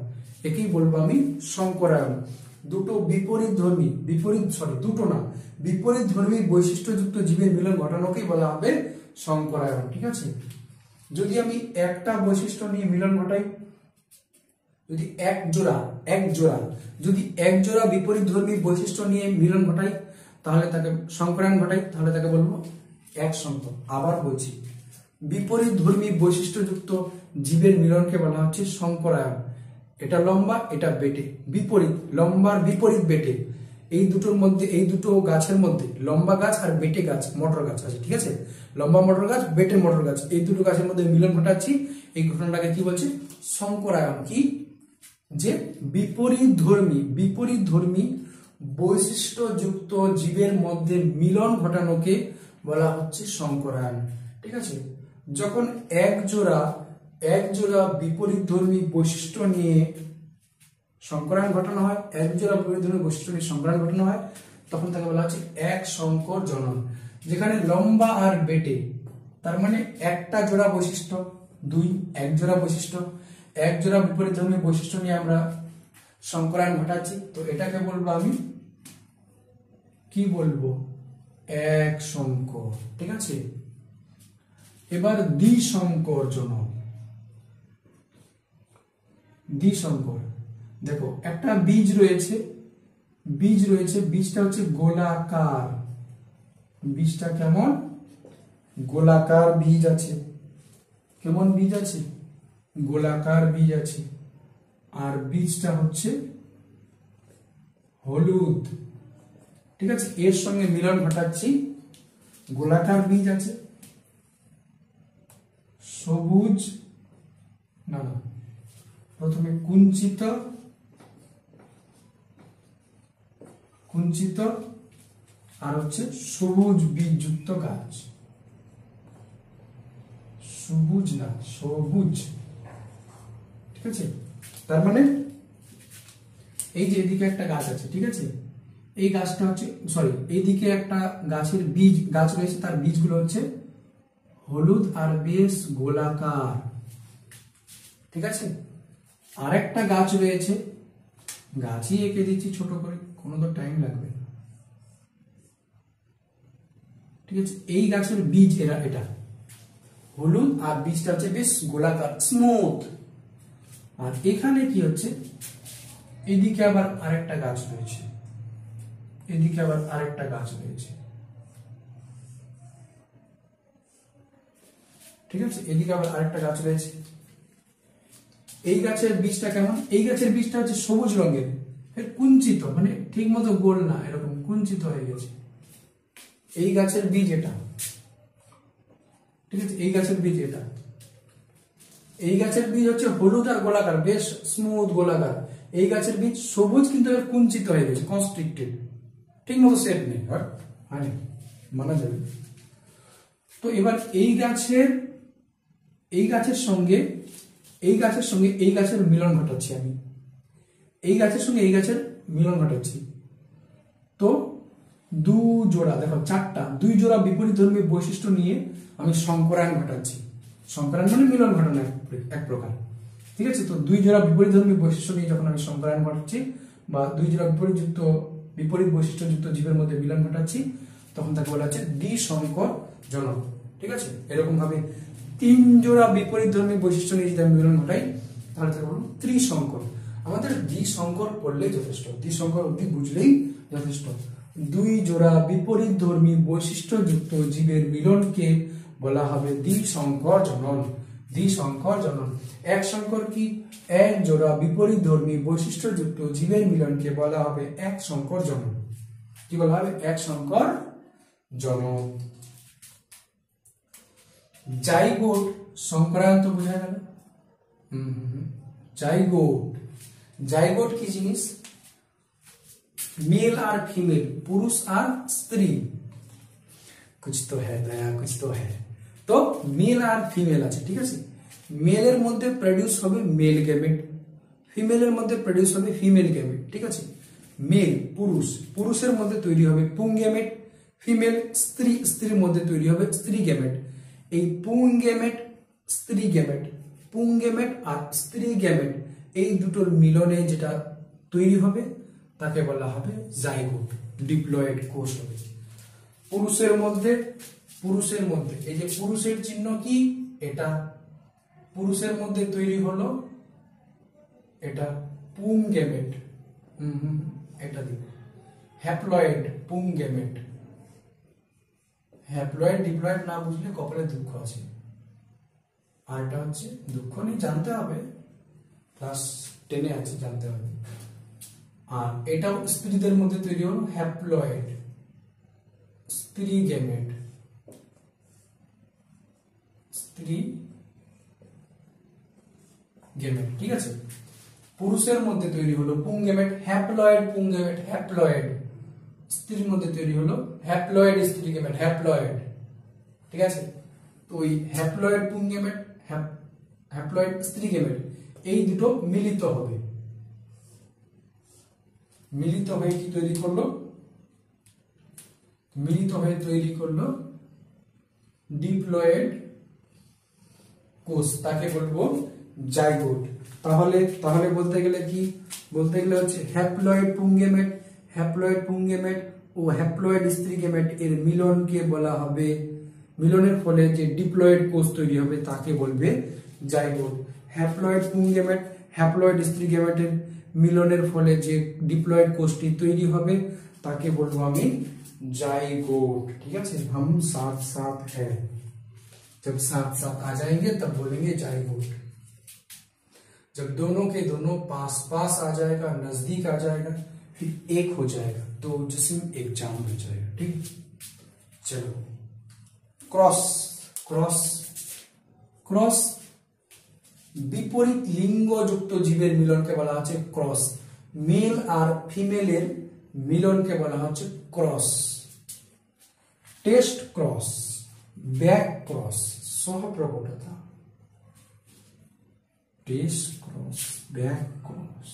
একেই বলবো আমি সংকরায়ন। দুটো বিপরীত ধর্মী, বিপরীত ধর্মী বৈশিষ্ট্যযুক্ত জীবের মিলন ঘটানোকেই বলা হবে সংকরায়ন, ঠিক আছে। যদি আমি একটা বৈশিষ্ট্য নিয়ে মিলন ঘটাই, যদি এক জোড়া বিপরীত ধর্মী বৈশিষ্ট্য নিয়ে মিলন ঘটাই, তাহলে তাকে সংকরায়ন ঘটাই, তাহলে তাকে বলবো এক সংকর। আবার বলছি, বিপরীত ধর্মী বৈশিষ্ট্যযুক্ত জীবের মিলনকে বলা হচ্ছে সংকরায়ন। এটা লম্বা, এটা বেটে, বিপরীত, লম্বার বিপরীত বেটে, এই দুটোর মধ্যে, এই দুটো গাছের মধ্যে, লম্বা গাছ আর বেটে গাছ, মটর গাছ আছে, ঠিক আছে। লম্বা মটর গাছ, বেটে মটর গাছ, এই দুটো গাছের মধ্যে মিলন ঘটাচ্ছি, এই ঘটনাটাকে কি বলছে? সংকরায়ন। কি? যে বিপরীত ধর্মী বৈশিষ্ট্যযুক্ত জীবের মধ্যে মিলন ঘটানোকে বলা হচ্ছে সংকরায়ন, ঠিক আছে। যখন এক জোড়া বিপরীত ধর্মী বৈশিষ্ট্য নিয়ে সংকরায়ন ঘটানো হয়, এক জোড়া বিপরীত ধর্মী বৈশিষ্ট্য নিয়ে সংকরায়ন ঘটানো হয়, তখন তাকে বলা হচ্ছে এক সংকর জনন। যেখানে লম্বা আর বেটে, তার মানে একটা জোড়া বৈশিষ্ট্য, এক জোড়া বৈশিষ্ট্য, এক জোড়া বিপরীত ধর্মী বৈশিষ্ট্য নিয়ে আমরা সংকরায়ন ঘটাচ্ছি, তো এটাকে বলবো আমি কি বলবো? এক সংকর, ঠিক আছে। এবার দ্বিসংকর জনন। দ্বিসংকর, দেখো একটা বীজ রয়েছে, বীজটা হচ্ছে গোলাকার, বীজটা কেমন? গোলাকার বীজ আছে। কেমন বীজ আছে? গোলাকার বীজ আছে। আর বীজটা হচ্ছে হলুদ, ঠিক আছে। এর সঙ্গে মিলন ঘটাচ্ছি, গোলাকার বীজ আছে, সবুজ, না প্রথমে কুঞ্চিত আর হচ্ছে সবুজ বীজযুক্ত গাছ, সবুজ, ঠিক আছে। তার মানে এই যে এদিকে একটা গাছ আছে, ঠিক আছে, এই গাছটা হচ্ছে, এইদিকে একটা গাছের গাছ রয়েছে, তার বীজগুলো হচ্ছে হলুদ আর বেশ গোলাকার, ঠিক আছে। আরেকটা গাছ রয়েছে, গাছই এঁকে দিচ্ছি ছোট করে, কোনো তো টাইম লাগবে, ঠিক আছে। এই গাছের বীজ এটা হলুদ আর বীজটা হচ্ছে বেশ গোলাকার, স্মুথ। আর এখানে কি হচ্ছে, এদিকে আবার আরেকটা গাছ রয়েছে, ঠিক আছে, এদিকে আবার আরেকটা গাছ রয়েছে। এই গাছের বীজটা কেমন? এই গাছের বীজটা হচ্ছে সবুজ রঙের, কুঞ্চিত, মানে ঠিক মতো গোল না, এরকম কুঞ্চিত হয়ে গেছে। এই গাছের বীজ এটা, ঠিক আছে, এই গাছের বীজ এটা। এই গাছের বীজ হচ্ছে হলুদ আর গোলাকার, বেশ স্মুথ গোলাকার। এই গাছের বীজ সবুজ কিন্তু কুঞ্চিত হয়ে গেছে, কনস্ট্রিক্টেড, ঠিক মতো সেট নেই, মানা যাবে। তো এবার এই গাছের সঙ্গে এই গাছের মিলন ঘটাচ্ছি আমি, এই গাছের সঙ্গে এই গাছের মিলন ঘটাচ্ছি। তো দুই জোড়া বিপরীত ধর্মী বৈশিষ্ট্য নিয়ে আমি সংকরায়ন ঘটাচ্ছি। সংকরায়ন মানে মিলন ঘটানো এক প্রকার, ঠিক আছে। তো দুই জোড়া বিপরীত ধর্মী বৈশিষ্ট্য নিয়ে যখন আমি সংকরায়ন ঘটাচ্ছি, বা দুই জোড়া বিপরীত বৈশিষ্ট্যযুক্ত জীবের মধ্যে মিলন ঘটাচ্ছি, তখন তাকে বলা হচ্ছে দ্বিসংকর জনন, ঠিক আছে। এরকম ভাবে তিন জোড়া বিপরীতধর্মী বৈশিষ্ট্য নিয়ে যদি আমি মিলন ঘটাই তাহলে তাকে বলবো ত্রিসংকর। আমাদের দ্বিসংকর পড়লেই যথেষ্ট, দ্বিসংকর অবধি বুঝলেই যথেষ্ট। দুই জোড়া বিপরীতধর্মী বৈশিষ্ট্যযুক্ত জীবের মিলনকে বলা হবে দ্বিসংকর জনন। দ্বিসংকর জনন। এক সংকর কি? এক জোড়া বিপরীতধর্মী বৈশিষ্ট্যযুক্ত জীবের মিলনকে বলা হবে এক সংকর জনন। কি বলা হবে? এক সংকর জনন। জাইগোট সংক্রান্ত বোঝা গেল। জাইগোট, জাইগোট কি জিনিস? मेल और फीमेल, पुरुष और स्त्री। कुछ तो है दया, कुछ तो है। तो मेल और फीमेल আছে, ঠিক আছে। মেলের মধ্যে প্রোডিউস হবে মেল গ্যামেট, ফিমেলের মধ্যে প্রোডিউস হবে ফিমেল গ্যামেট, ঠিক আছে। মেল পুরুষ, পুরুষের মধ্যে তৈরি হবে পুং গ্যামেট। ফিমেল স্ত্রী, স্ত্রীর মধ্যে তৈরি হবে স্ত্রী গ্যামেট। এই পুং গ্যামেট, স্ত্রী গ্যামেট, পুং গ্যামেট আর স্ত্রী গ্যামেট এই দুটোর মিলনে যেটা তৈরি হবে তাকে বলা হবে জাইগোট, ডিপ্লয়েড কোষ হবে। পুরুষের মধ্যে এই যে পুরুষের চিহ্ন কি? এটা পুরুষের মধ্যে তৈরি হলো এটা পুং গ্যামেট, এটা দিব হ্যাপ্লয়েড পুং গ্যামেট। হ্যাপ্লয়েড ডিপ্লয়েড না বুঝলে কপালে দুঃখ আছে। আর এটা হচ্ছে দুঃখ নেই, জানতে হবে, ক্লাস 10-এ আছে, জানতে হবে। আর এটাও স্ত্রীদের মধ্যে তৈরি হলো হ্যাপ্লয়েড স্ত্রী গ্যামেট, স্ত্রী গ্যামেট, ঠিক আছে। পুরুষের মধ্যে তৈরি হলো পুং গ্যামেট, হ্যাপ্লয়েড পুং গ্যামেট, হ্যাপ্লয়েড। স্ত্রীর মধ্যে তৈরি হলো হ্যাপ্লয়েড স্ত্রী গ্যামেট, হ্যাপ্লয়েড, ঠিক আছে। তো ওই হ্যাপ্লয়েড পুং গ্যামেট, হ্যাপ্লয়েড স্ত্রী গ্যামেট এই দুটো মিলিত হবে, মিলিত হয়ে কি তৈরি করলো? মিলিত হয়ে তৈরি করলো ডিপ্লয়েড কোষ, তাকে বলবো জাইগোট। তাহলে বলতে গেলে কি? বলতে গেলে হচ্ছে হ্যাপ্লয়েড পুং গ্যামেট, হ্যাপ্লয়েড পুং গ্যামেট ও হ্যাপ্লয়েড স্ত্রী গ্যামেট এর মিলনকে বলা হবে, মিলনের ফলে যে ডিপ্লয়েড কোষ তৈরি হবে তাকে বলবে জাইগোট। হ্যাপ্লয়েড পুং গ্যামেট, হ্যাপ্লয়েড স্ত্রী গ্যামেটের মিলনের ফলে যে ডিপ্লয়েড কোষটি তৈরি হবে তাকে বলবো আমি जाइगोट, ठीक है। हम साथ साथ है, जब साथ साथ आ जाएंगे तब बोलेंगे जाइगोट। जब दोनों के दोनों पास पास आ जाएगा, नजदीक आ जाएगा, फिर एक हो जाएगा, तो जिस्म एक जाम हो जाएगा, ठीक। चलो क्रॉस, क्रॉस क्रॉस বিপরীত লিঙ্গযুক্ত জীবের মিলনকে বলা হচ্ছে ক্রস। মেল আর ফিমেলের মিলনকে বলা হচ্ছে cross. Test cross, back cross, সহপ্রকটতা। টেস্ট ক্রস, ব্যাক ক্রস,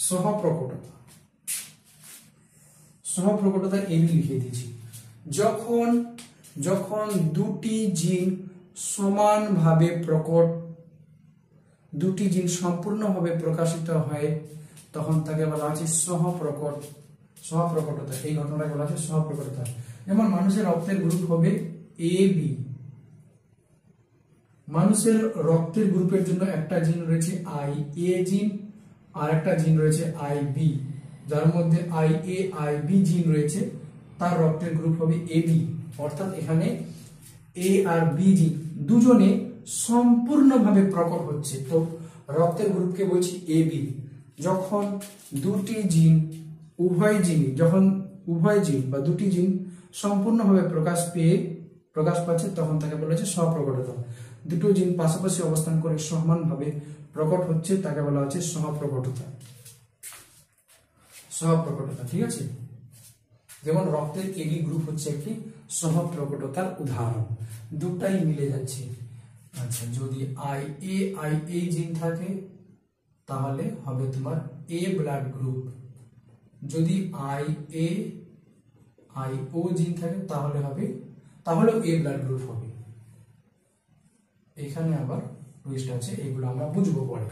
সহপ্রকটতা। সহপ্রকটতা এমনি লিখে দিয়েছি। যখন যখন দুটি জিন সমানভাবে প্রকট, দুটি জিন সম্পূর্ণভাবে প্রকাশিত হয় তখন তাকে বলা হচ্ছে সহপ্রকটতা। এই ঘটনাটাকে বলা হচ্ছে সহপ্রকটতা। যেমন মানুষের রক্তের গ্রুপ হবে এ বি, মানুষের রক্তের গ্রুপের জন্য একটা জিন রয়েছে আই এ জিন আর একটা জিন রয়েছে আই বি, যার মধ্যে আই এ আই বি জিন রয়েছে তার রক্তের গ্রুপ হবে এ বি। অর্থাৎ এখানে এ আর বি জিন দুজনে সম্পূর্ণভাবে প্রকট হচ্ছে, তো রক্তের গ্রুপকে বলছি এ বি। যখন দুটি জিন উভয় জিন বা দুটি জিন সম্পূর্ণভাবে প্রকাশ পাচ্ছে তখন তাকে বলা হচ্ছে সহপ্রকটতা। দুটো জিন পাশাপাশি অবস্থান করে সমানভাবে প্রকট হচ্ছে তাকে বলা হচ্ছে সহপ্রকটতা। সহপ্রকটতা, ঠিক আছে। যেমন রক্তের এবি গ্রুপ হচ্ছে একটি সহপ্রকটতার উদাহরণ, দুটাই মিলে যাচ্ছে। আচ্ছা, যদি আই এ জিন থাকে তাহলে হবে তোমার এ ব্লাড গ্রুপ, যদি আই ও জিন থাকে তাহলে এ ব্লাড গ্রুপ হবে। এখানে আবার টুইস্ট আছে, এগুলো আমরা বুঝবো পরে,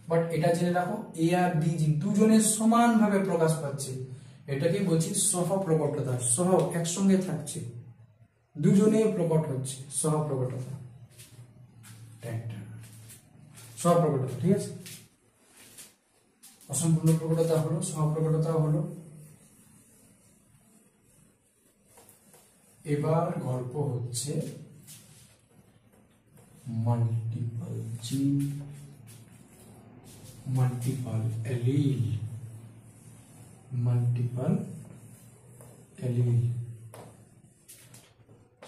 বাট এটা জেনে রাখো এ আর বি জিন দুজনের সমানভাবে প্রকাশ পাচ্ছে, এটাকে বলছি সহপ্রকটতা। সহ একসঙ্গে থাকছে, দুজনে প্রকট হচ্ছে সহপ্রকটতা, সহপ্রকটতা, ঠিক আছে। অসম্পূর্ণ প্রকটতা হলো, সহপ্রকটতা হলো। এবার গল্প হচ্ছে মাল্টিপল জিন, মাল্টিপল অ্যালিল, মাল্টিপল অ্যালিল।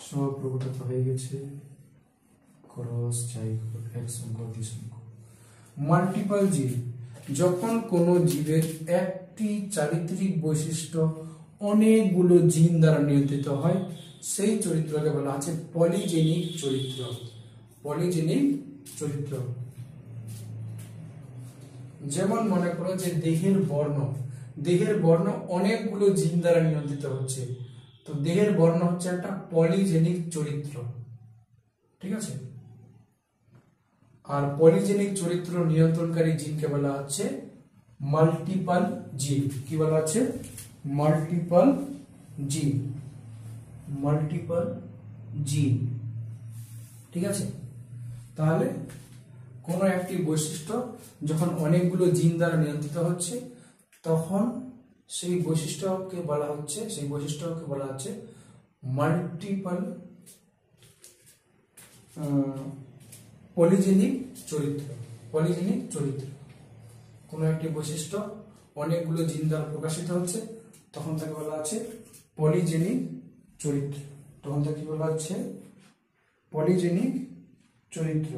সহপ্রকটতা হয়ে গেছে, ক্রস জাইগোট, এক সংখ্যক দ্বিসংখ্যক। মাল্টিপল জিন, যখন কোনো জীবের একটি চারিত্রিক বৈশিষ্ট্য অনেকগুলো জিন দ্বারা নিয়ন্ত্রিত হয়, সেই চরিত্রকে বলা আছে পলিজেনিক চরিত্র। পলিজেনিক চরিত্র। যেমন মনে করো যে দেহের বর্ণ, দেহের বর্ণ অনেকগুলো জিন দ্বারা নিয়ন্ত্রিত হচ্ছে, তো দেহের বর্ণ হচ্ছে একটা পলিজেনিক চরিত্র, ঠিক আছে। আর পলিজেনিক চরিত্র নিয়ন্ত্রণকারী জিনকে বলা হচ্ছে মাল্টিপল জিন। কি বলা হচ্ছে? মাল্টিপল জিন, মাল্টিপল জিন, ঠিক আছে। তাহলে কোনো একটি বৈশিষ্ট্য যখন অনেকগুলো জিন দ্বারা নিয়ন্ত্রিত হচ্ছে, তখন সেই বৈশিষ্ট্যকে বলা হচ্ছে মাল্টিপল পলিজেনিক চরিত্র। পলিজেনিক চরিত্র, কোনো একটি বৈশিষ্ট্য অনেকগুলো জিন দ্বারা প্রকাশিত হচ্ছে, তখন তাকে বলা হচ্ছে পলিজেনিক চরিত্র। তখন তাকে বলা হচ্ছে পলিজেনিক চরিত্র।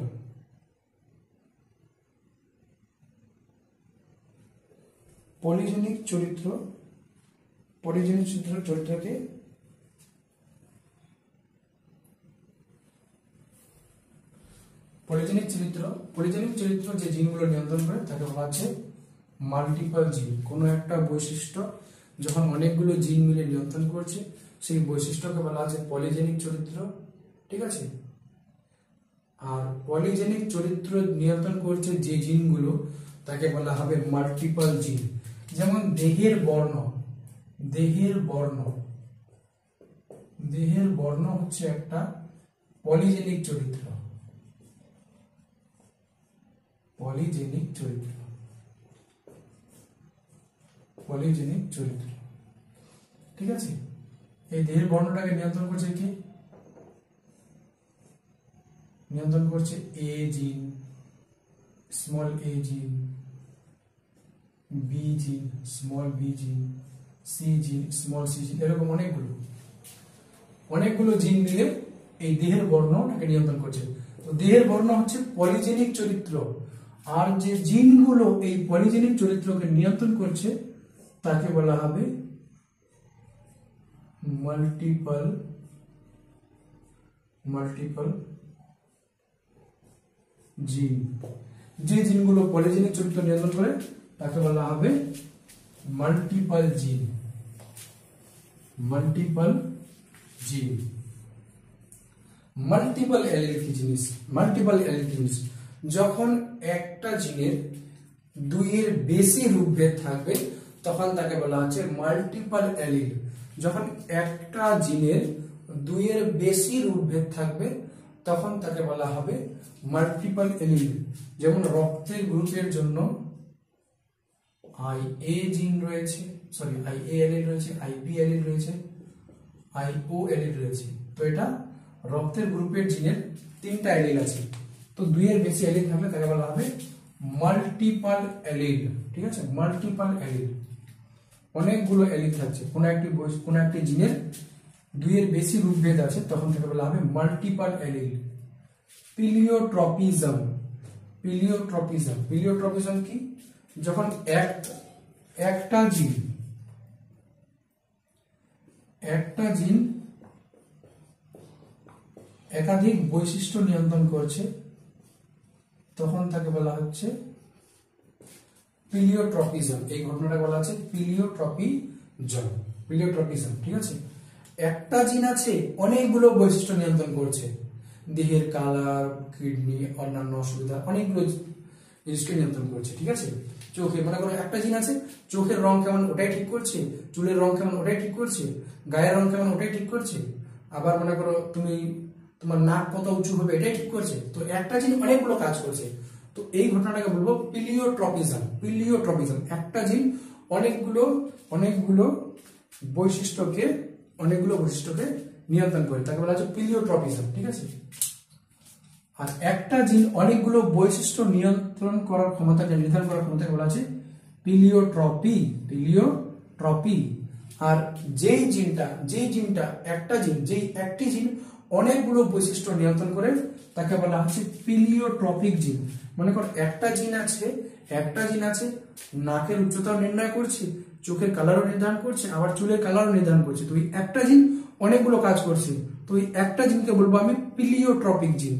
পলিজেনিক চরিত্র, পলিজেনিক চরিত্রকে পলিজেনিক চরিত্র যে জিনগুলো নিয়ন্ত্রণ করে তাকে বলা হচ্ছে মাল্টিপল জিন। কোনো একটা বৈশিষ্ট্য যখন অনেকগুলো জিন মিলে নিয়ন্ত্রণ করছে, সেই বৈশিষ্ট্যকে বলা হচ্ছে পলিজেনিক চরিত্র, ঠিক আছে। আর পলিজেনিক চরিত্র নিয়ন্ত্রণ করছে যে জিনগুলো, তাকে বলা হবে মাল্টিপল জিন। যেমন দেহের বর্ণ, দেহের বর্ণ হচ্ছে একটা পলিজেনিক চরিত্র, পলিজেনিক চরিত্র, পলিজেনিক চরিত্র, ঠিক আছে। এই দেহের বর্ণটাকে নিয়ন্ত্রণ করছে কি? নিয়ন্ত্রণ করছে এ জিন, স্মল এ জিন, বি জিন, স্মল বি জিন, সি জিন, স্মল সি জিন, এরকম অনেকগুলো জিন মিলে এই দেহের বর্ণটাকে নিয়ন্ত্রণ করছে। তো দেহের বর্ণ হচ্ছে পলিজেনিক চরিত্র, আর যে জিনগুলো এই পলিজেনিক চরিত্রকে নিয়ন্ত্রণ করছে তাকে বলা হবে মাল্টিপল জিন। যে জিনগুলো পলিজেনিক চরিত্র নিয়ন্ত্রণ করে তাকে বলা হবে মাল্টিপল জিন, মাল্টিপল জিন। মাল্টিপল অ্যালিল কি জিনিস? মাল্টিপল অ্যালিল কি জিনিস? যখন একটা জিনের দুইয়ের বেশি রূপভেদ থাকবে তখন তাকে বলা হচ্ছে মাল্টিপল অ্যালিল। যখন একটা জিনের দুইয়ের বেশি রূপভেদ থাকবে তখন তাকে বলা হবে মাল্টিপল অ্যালিল। যেমন রক্তের গ্রুপের জন্য IA জিন রয়েছে, সরি IA অ্যালিল রয়েছে, IB অ্যালিল রয়েছে, IO অ্যালিল রয়েছে। তো এটা রক্তের গ্রুপের জিনের তিনটা অ্যালিল আছে, তো দুইয়ের বেশি অ্যালিল থাকলে তাকে বলা হবে মাল্টিপল অ্যালিল, ঠিক আছে। মাল্টিপল অ্যালিল, অনেকগুলো অ্যালিল থাকছে, কোন একটি জিনের দুইয়ের বেশি রূপভেদ আছে তখন তাকে বলা হবে মাল্টিপল অ্যালিল। পিলিওট্রপিজম, পিলিওট্রপিজম কি? যখন একটা জিন একাধিক বৈশিষ্ট্য নিয়ন্ত্রণ করছে তখন তাকে বলা হচ্ছে পিলিওট্রপিজম। এই ঘটনাটা বলা আছে পিলিওট্রপিজম, ঠিক আছে। একটা জিন আছে অনেকগুলো বৈশিষ্ট্য নিয়ন্ত্রণ করছে, দেহের কালার, কিডনি, অন্যান্য অসুবিধা, অনেকগুলো জিনিসকে নিয়ন্ত্রণ করছে, ঠিক আছে। চোখে মনে করো একটা জিন আছে, চোখের রং কেমন ওটাই ঠিক করছে, চুলের রং কেমন ওটাই ঠিক করছে, গায়ের রং কেমন ওটাই ঠিক করছে, আবার মনে করো তুমি তোমার নাক কত উঁচু হবে এটাই ঠিক করছে। তো একটা জিন অনেকগুলো কাজ করছে, তো এই ঘটনাটাকে বলবো পিলিওট্রপিজম। পিলিওট্রপিজম, একটা জিন অনেকগুলো অনেকগুলো বৈশিষ্ট্যকে নিয়ন্ত্রণ করে, তাকে বলা হচ্ছে পিলিওট্রপিজম, ঠিক আছে। আর একটা জিন অনেকগুলো বৈশিষ্ট্য নিয়ন্ত্রণ করার ক্ষমতাকে নির্ধারণ করার ক্ষমতাকে বলা হচ্ছে পিলিওট্রপি। আর যেই জিনটা একটি জিন অনেকগুলো বৈশিষ্ট্য নিয়ন্ত্রণ করে তাকে বলা হচ্ছে পিলিওট্রপিক জিন। মনে কর একটা জিন আছে নাকের উচ্চতা নির্ণয় করছে, চোখের কালারও নির্ধারণ করছে, আবার চুলের কালারও নির্ধারণ করছে। তো এই একটা জিন অনেকগুলো কাজ করছে, তো এই একটা জিনকে বলবো আমি পিলিওট্রপিক জিন।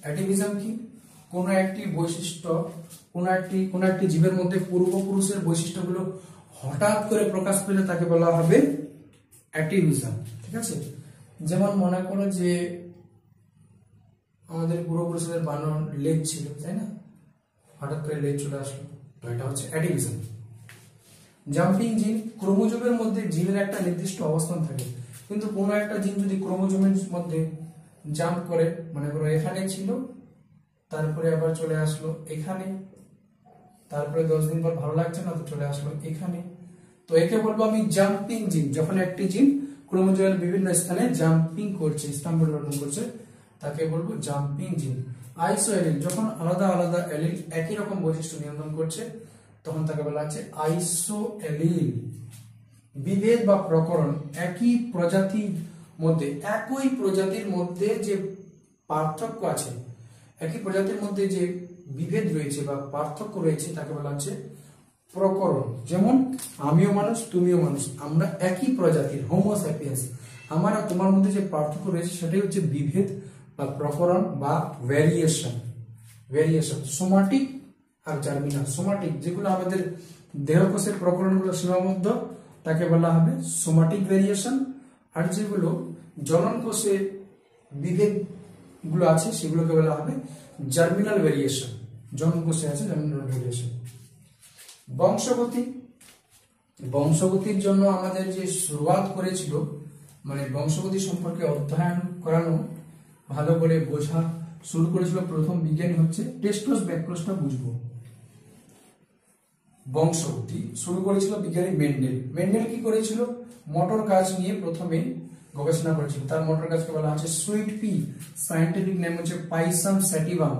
অ্যাটিভিজম কি? কোন একটি বৈশিষ্ট্য কোন একটি জীবের মধ্যে পূর্বপুরুষের বৈশিষ্ট্যগুলো হঠাৎ করে প্রকাশ পেলে তাকে বলা হবে অ্যাটিভিজম, ঠিক আছে। যেমন মনে করো যে আমাদের পূর্বপুরুষদের বানর লেজ ছিল, তাই না, হঠাৎ করে লেজ চলে আসলো, তো এটা হচ্ছে অ্যাটিভিজম। জাম্পিং জিন, ক্রোমোজোমের মধ্যে জিনের একটা নির্দিষ্ট অবস্থান থাকে, কিন্তু কোনো একটা জিন যদি ক্রোমোজোমের মধ্যে জাম্প করে, মনে করো এখানে ছিল, তারপরে আবার চলে আসলো এখানে, তারপরে 10 দিন পর ভালো লাগছে না তো চলে আসলো এখানে, তো একে বলবো আমি জাম্পিং জিন। যখন একটি জিন ক্রোমোজোমের বিভিন্ন স্থানে জাম্পিং করছে, স্থান পরিবর্তন করছে, তাকে বলবো জাম্পিং জিন। আইসো এলিল, যখন আলাদা আলাদা এলিল একই রকম বৈশিষ্ট্য নিয়ন্ত্রণ করছে তখন তাকে বলা হচ্ছে আইসো এলিল। বিভেদ বা প্রকরণ, একই প্রজাতির মধ্যে যে পার্থক্য আছে, একই প্রজাতির মধ্যে যে বিভেদ রয়েছে বা পার্থক্য রয়েছে তাকে বলা হচ্ছে প্রকরণ। যেমন আমিও মানুষ, তুমিও মানুষ, আমরা একই প্রজাতির, হোমো স্যাপিয়েন্স। আমার আর তোমার মধ্যে যে পার্থক্য রয়েছে সেটাই হচ্ছে বিভেদ বা প্রকরণ বা ভ্যারিয়েশন। সোমাটিক আর জার্মিনাল। সোমাটিক যেগুলো আমাদের দেহকোষের প্রকরণগুলো সীমাবদ্ধ তাকে বলা হবে সোমাটিক ভ্যারিয়েশন, আর যেগুলো জনন কোষে বিভেদ গুলো আছে সেগুলোকে বলা হবে জার্মিনাল ভ্যারিয়েশন। জনন কোষে আছে জার্মিনাল ভ্যারিয়েশন। বংশগতির জন্য আমাদের যে শুরুয়াত করেছিল, মানে বংশগতি সম্পর্কে অধ্যয়ন করানো, ভালো করে বোঝা শুরু করেছিল প্রথম বিজ্ঞানী হচ্ছে টেস্টোস ব্যাক্রোসটা বুঝবো। বংশগতি শুরু করেছিল বিজ্ঞানী মেন্ডেল কি করেছিল? মটর গাছ নিয়ে প্রথমে গবেষণা করেছিল। তার মটর গাছকে বলা হচ্ছে সুইট পি, সায়েন্টিফিক নেম হচ্ছে পাইসাম স্যাটিভাম।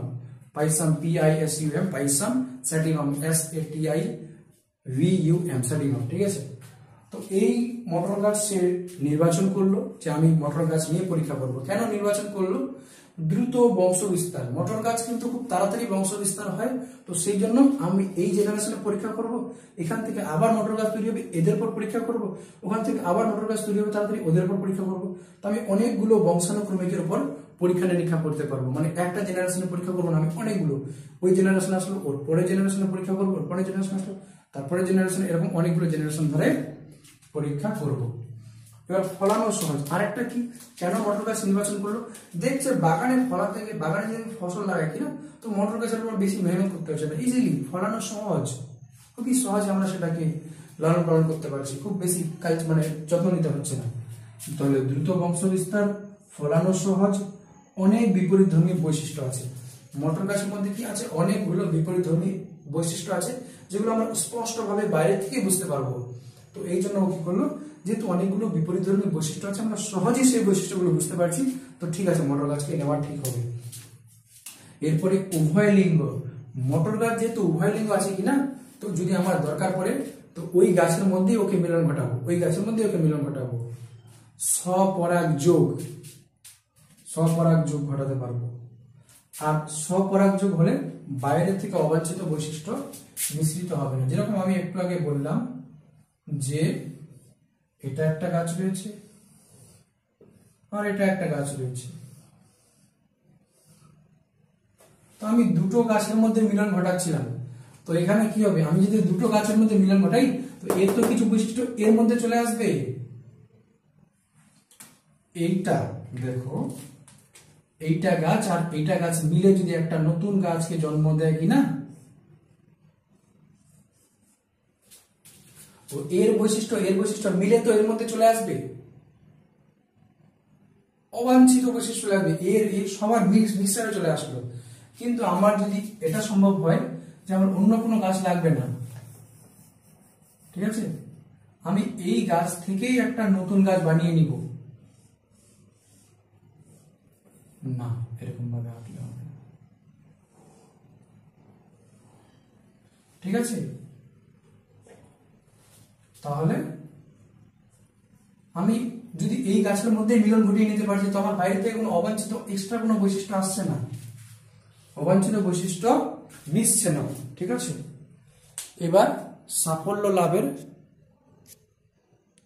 পাইসাম PISUM, পাইসাম স্যাটিভাম SATIVUM, স্যাটিভাম, ঠিক আছে। তো এই মটর গাছ সে নির্বাচন করলো যে আমি মটর গাছ নিয়ে পরীক্ষা করব। কেন নির্বাচন করলো? দ্রুত বংশ বিস্তার, মটর গাছ কিন্তু খুব তাড়াতাড়ি বংশ বিস্তার হয়, তো সেই জন্য আমি এই জেনারেশনে পরীক্ষা করব, এখান থেকে আবার মটর গাছ তৈরি হবে এদের পর পরীক্ষা করব, ওখান থেকে আবার মটর গাছ তৈরি হবে তাড়াতাড়ি ওদের পর পরীক্ষা করব। তো আমি অনেকগুলো বংশানুক্রমিকের উপর পরীক্ষা নিরীক্ষা করতে পারবো, মানে একটা জেনারেশনে পরীক্ষা করবো না, আমি অনেকগুলো, ওই জেনারেশন আসলো ওর পরের জেনারেশনে পরীক্ষা করবো, ওর পরের জেনারেশন আসলো তারপরে জেনারেশন, এরকম অনেকগুলো জেনারেশন ধরে পরীক্ষা করব। এবার ফলানো সহজ। আরেকটা কি, কেন মটর গাছ নির্বাচন করলো? দেখছে বাগানে ফলাতে গিয়ে, বাগানে যদি ফসল লাগাই কিনা, তো মটর গাছের উপর বেশি মেহনত করতে হচ্ছে না, ইজিলি ফলানো সহজ, খুবই সহজে আমরা সেটাকে লালন পালন করতে পারছি, খুব বেশি কাজ মানে যত্ন নিতে হচ্ছে না। তাহলে দ্রুত বংশ বিস্তার, ফলানো সহজ, অনেক বিপরীতধর্মী বৈশিষ্ট্য আছে। মটর গাছের মধ্যে কি আছে? অনেকগুলো বিপরীতধর্মী বৈশিষ্ট্য আছে যেগুলো আমরা স্পষ্টভাবে বাইরে থেকে বুঝতে পারবো। তো এই জন্য কি করলো, যেহেতু অনেকগুলো বিপরীতধর্মী বৈশিষ্ট্য আছে আমরা সহজেই সেই বৈশিষ্ট্যগুলো বুঝতে পারছি, তো ঠিক আছে মটর গাছকে নেওয়া ঠিক হবে। এরপরে উভয় লিঙ্গ, মটর গাছ যেহেতু উভয় লিঙ্গ আছে কিনা, তো যদি আমার দরকার পড়ে তো ওই গাছের মধ্যেই ওকে মিলন ঘটাবো, স্বপরাগ যোগ ঘটাতে পারবো। আর স্বপরাগ যোগ হলে বাইরে থেকে অবাঞ্ছিত বৈশিষ্ট্য মিশ্রিত হবে না। যেরকম আমি একটু আগে বললাম যে এটা একটা গাছ রয়েছে আর এটা একটা গাছ রয়েছে, তো আমি দুটো গাছের মধ্যে মিলন ঘটাচ্ছিলাম, তো এখানে কি হবে, আমি যদি দুটো গাছের মধ্যে মিলন ঘটাই তো এর তো কিছু বৈশিষ্ট্য এর মধ্যে চলে আসবে। এইটা দেখো, এইটা গাছ আর এইটা গাছ মিলে যদি একটা নতুন গাছকে জন্ম দেয় কিনা, তো এর বৈশিষ্ট্য মিলে তো এর মধ্যে চলে আসবে, অবাঞ্ছিত বৈশিষ্ট্য চলে আসবে, এর সবার মিক্সারে চলে আসলো। কিন্তু আমার যদি এটা সম্ভব হয় যে আমার অন্য কোনো গাছ লাগবে না, ঠিক আছে, আমি এই গাছ থেকেই একটা নতুন গাছ বানিয়ে নিব, না এরকম ভাবে আঁকলে হবে না, ঠিক আছে। তাহলে আমি যদি এই গাছের মধ্যে মিলন ঘটিয়ে নিতে পারছি, তো আমার বাইরে থেকে কোনো অবাঞ্ছিত এক্সট্রা কোনো বৈশিষ্ট্য আসছে না, অবাঞ্ছিত বৈশিষ্ট্য মিশছে না, ঠিক আছে। এবার সাফল্য লাভের